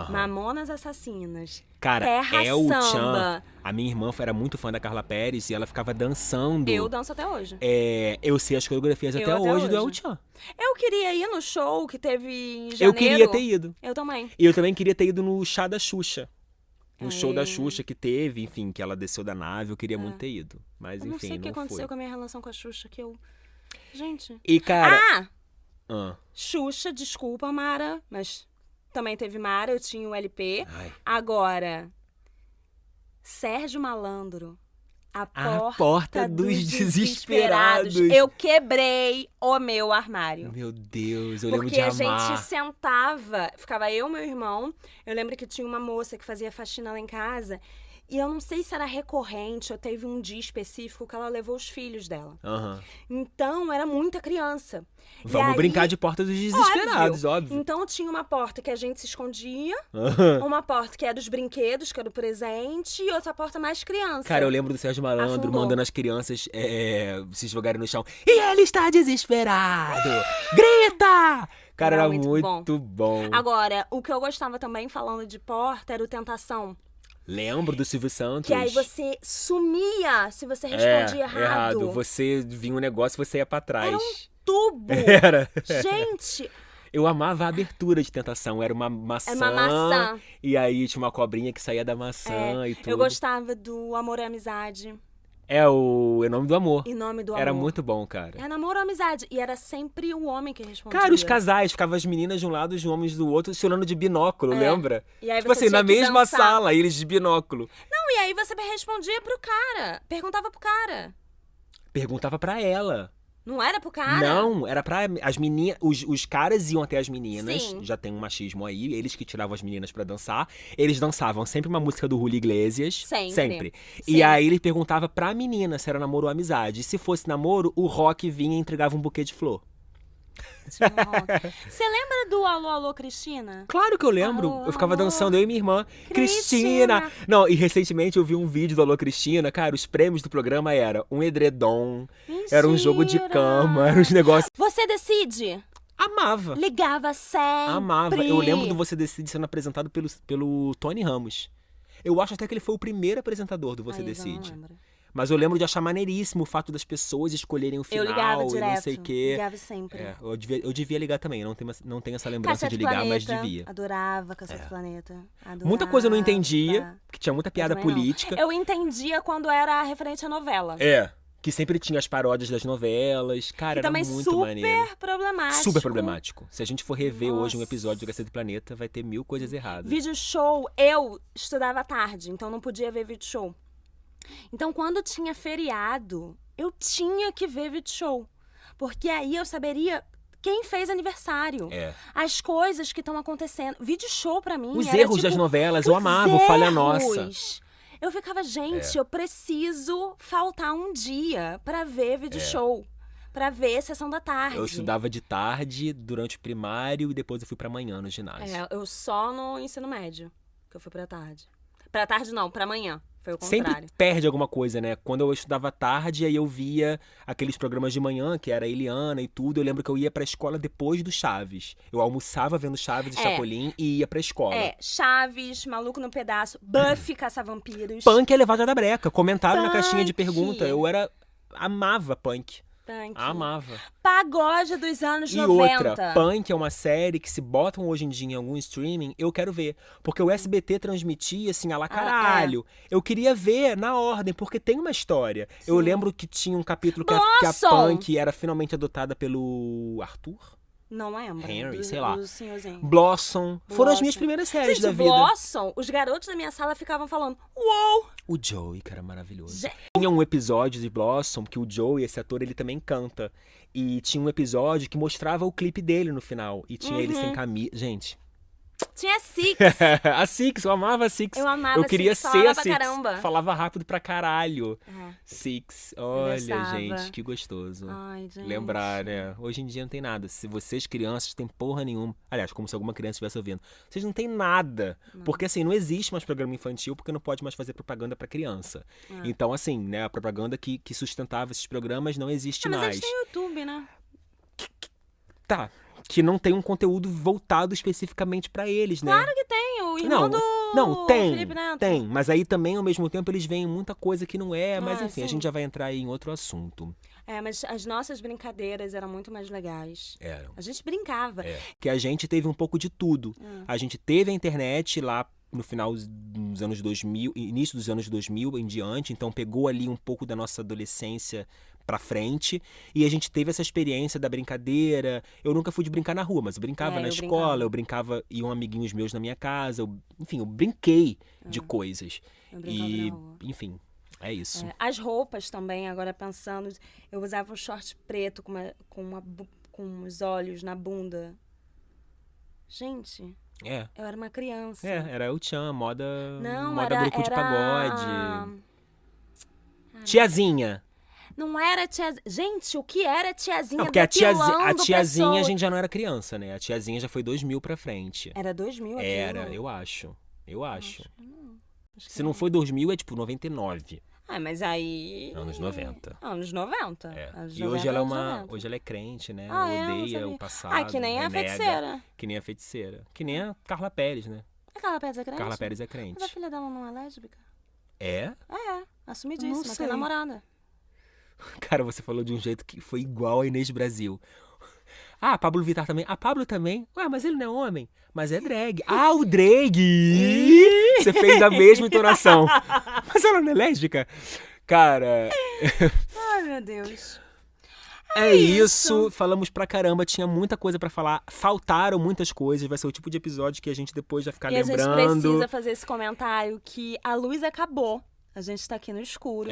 Mamonas Assassinas, cara, Terra Samba. A minha irmã era muito fã da Carla Pérez e ela ficava dançando. Eu danço até hoje. Eu sei as coreografias até hoje do El-Chan. Eu queria ir no show que teve em janeiro. Eu queria ter ido. Eu também. E eu também queria ter ido no chá da Xuxa. No show da Xuxa que teve, enfim, que ela desceu da nave. Eu queria muito ter ido. Mas, enfim, não foi. Eu não sei o que aconteceu com a minha relação com a Xuxa, que eu... Gente... E, cara... Xuxa, desculpa, Mara, mas também teve Mara, eu tinha o LP. Agora, Sérgio Malandro, A Porta dos Desesperados. Eu quebrei o meu armário. Meu Deus, eu lembro de amar. Porque a gente sentava, ficava eu e meu irmão. Eu lembro que tinha uma moça que fazia faxina lá em casa. E eu não sei se era recorrente ou teve um dia específico que ela levou os filhos dela. Então, era muita criança. Vamos brincar de porta dos desesperados, óbvio. Então, tinha uma porta que a gente se escondia, uma porta que era dos brinquedos, que era do presente, e outra porta mais criança. Cara, eu lembro do Sérgio Malandro mandando as crianças se jogarem no chão. E ele está desesperado! Grita! Cara, era muito bom. Agora, o que eu gostava também, falando de porta, era o Tentação. Lembro do Silvio Santos. Que aí você sumia se você respondia errado. Você vinha um negócio e você ia pra trás. Era um tubo. Era. Gente... Eu amava a abertura de Tentação. Era uma maçã. Era uma maçã. E aí tinha uma cobrinha que saía da maçã e tudo. Eu gostava do Amor e Amizade. É o Em Nome do Amor. Em Nome do Amor. Era muito bom, cara. É Namoro ou Amizade. E era sempre o homem que respondia. Cara, os casais, ficavam as meninas de um lado e os homens do outro, se olhando de binóculo, lembra? E aí tipo você assim, na tinha que mesma dançar. sala, eles de binóculo. Não, e aí você respondia pro cara. Perguntava pro cara. Perguntava pra ela. Não era pro cara? Não, era pra as meninas. Os caras iam até as meninas. Sim. Já tem um machismo aí. Eles que tiravam as meninas pra dançar. Eles dançavam sempre uma música do Julio Iglesias. Sempre. E Sim. aí ele perguntava pra menina se era namoro ou amizade. E se fosse namoro, o Rock vinha e entregava um buquê de flor. Você lembra do Alô, Alô, Cristina? Claro que eu lembro. Alô, eu ficava alô. dançando, eu e minha irmã. Cristina! Não, e recentemente eu vi um vídeo do Alô Cristina. Cara, os prêmios do programa era um edredom, era um jogo de cama, era uns negócios. Você Decide? Amava. Ligava sempre. Amava. Eu lembro do Você Decide sendo apresentado pelo Tony Ramos. Eu acho até que ele foi o primeiro apresentador do Você Decide. Não lembro. Mas eu lembro de achar maneiríssimo o fato das pessoas escolherem o final Eu ligava e direto. não sei o quê. Ligava sempre. Eu devia ligar também, eu não tenho essa lembrança Cacete de ligar, Planeta. mas devia. Adorava Cacete Planeta. Adorava. Muita coisa eu não entendia, porque tinha muita piada também não. política. Eu entendia quando era referente à novela. Que sempre tinha as paródias das novelas. Cara, E era também muito maneiro. super problemático. Super problemático. Se a gente for rever hoje um Nossa. episódio do Cacete Planeta, vai ter 1000 coisas erradas. Vídeo show, eu estudava à tarde, então não podia ver vídeo show. Então, quando tinha feriado, eu tinha que ver vídeo show. Porque aí eu saberia quem fez aniversário. As coisas que estão acontecendo. Vídeo show pra mim Os era, erros tipo, das novelas, eu amava, o Falha Nossa. Eu ficava, gente, eu preciso faltar um dia pra ver vídeo show. Pra ver Sessão da Tarde. Eu estudava de tarde, durante o primário, e depois eu fui pra manhã no ginásio. Eu só no ensino médio, que eu fui pra tarde. Pra tarde não, pra manhã. Foi o Sempre contrário. perde alguma coisa, né? Quando eu estudava tarde, aí eu via aqueles programas de manhã, que era a Eliana e tudo. Eu lembro que eu ia pra escola depois do Chaves. Eu almoçava vendo Chaves e Chapolin e ia pra escola. Chaves, Maluco no Pedaço, Buffy, Caça-Vampiros. Punk é levada da breca. Comentaram na Punk. caixinha de pergunta. Amava Punk. Punk. Amava. Pagode dos anos E 90. outra, Punk é uma série que se botam hoje em dia em algum streaming, eu quero ver. Porque o SBT transmitia, assim, a lá caralho. Eu queria ver na ordem, porque tem uma história. Eu lembro que tinha um capítulo que a Punk era finalmente adotada pelo Arthur. Não lembro. Henry, sei lá. Do senhorzinho. Blossom. Foram as minhas primeiras séries da vida. Blossom, os garotos da minha sala ficavam falando, uou! O Joey, cara, maravilhoso. Tinha um episódio de Blossom que o Joey, esse ator, ele também canta. E tinha um episódio que mostrava o clipe dele no final. E tinha ele sem camisa. Gente. Tinha Six. A Six, eu amava a Six. Eu amava Eu queria Six, ser a falava Six. pra caramba. Falava rápido pra caralho. Six. Olha, gostava. gente, que gostoso. Ai, gente. Lembrar, né? Hoje em dia não tem nada. Se vocês, crianças, têm porra nenhuma. Aliás, como se alguma criança estivesse ouvindo. Vocês não têm nada. Porque, assim, não existe mais programa infantil porque não pode mais fazer propaganda pra criança. Então, assim, né? A propaganda que sustentava esses programas não existe Mas mais. eles têm YouTube, né? Tá. Que não tem um conteúdo voltado especificamente pra eles, né? Claro que tem, o irmão do tem, Felipe Neto. tem. Mas aí também, ao mesmo tempo, eles veem muita coisa que não é. Mas enfim, sim. a gente já vai entrar aí em outro assunto. Mas as nossas brincadeiras eram muito mais legais. Eram. A gente brincava. Que a gente teve um pouco de tudo. A gente teve a internet lá no final dos anos 2000, início dos anos 2000 em diante. Então pegou ali um pouco da nossa adolescência pra frente, e a gente teve essa experiência da brincadeira. Eu nunca fui de brincar na rua, mas eu brincava na escola, eu brincava, iam amiguinhos meus na minha casa, enfim, eu brinquei de coisas. E, enfim, é isso. As roupas também, agora pensando, eu usava um short preto com os olhos na bunda. Gente... É. Eu era uma criança. Era o Tchan, moda era, grupo de pagode. Tiazinha. Não era tiazinha. Gente, o que era tiazinha? Não, porque a tiazinha pessoas. A gente já não era criança, né? A tiazinha já foi 2000 pra frente. Era 2000 aquilo? Era, eu acho. Acho que não. Se não foi 2000, é tipo 99. Mas aí... Anos 90. Anos 90. Anos 90, hoje ela é hoje ela é crente, né? Odeia o passado. Que nem a feiticeira. Que nem a feiticeira. Que nem a Carla Pérez, né? A Carla Pérez é crente? Carla Pérez é crente. Mas a filha dela não é lésbica? É? Assumidíssima, tem namorada. Cara, você falou de um jeito que foi igual a Inês Brasil. Ah, Pablo Vittar também. Ah, Pablo também? Ué, mas ele não é homem. Mas é drag. Ah, o drag! Você fez a mesma entonação. Mas ela não é lésbica? Cara... Ai, meu Deus. É isso. Falamos pra caramba. Tinha muita coisa pra falar. Faltaram muitas coisas. Vai ser o tipo de episódio que a gente depois vai ficar lembrando. E a gente precisa fazer esse comentário que a luz acabou. A gente tá aqui no escuro.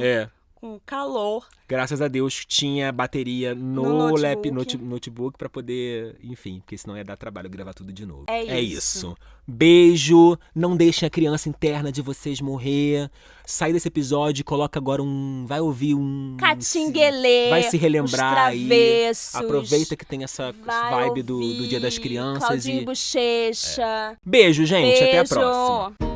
Com calor. Graças a Deus tinha bateria no notebook pra poder, enfim, porque senão ia dar trabalho gravar tudo de novo. É isso. Beijo, não deixem a criança interna de vocês morrer. Sai desse episódio, coloca agora vai ouvir Catinguelê, vai se relembrar aí. Travessos, aproveita que tem essa vibe do Dia das Crianças. Claudinho Bochecha. Beijo, gente, até a próxima.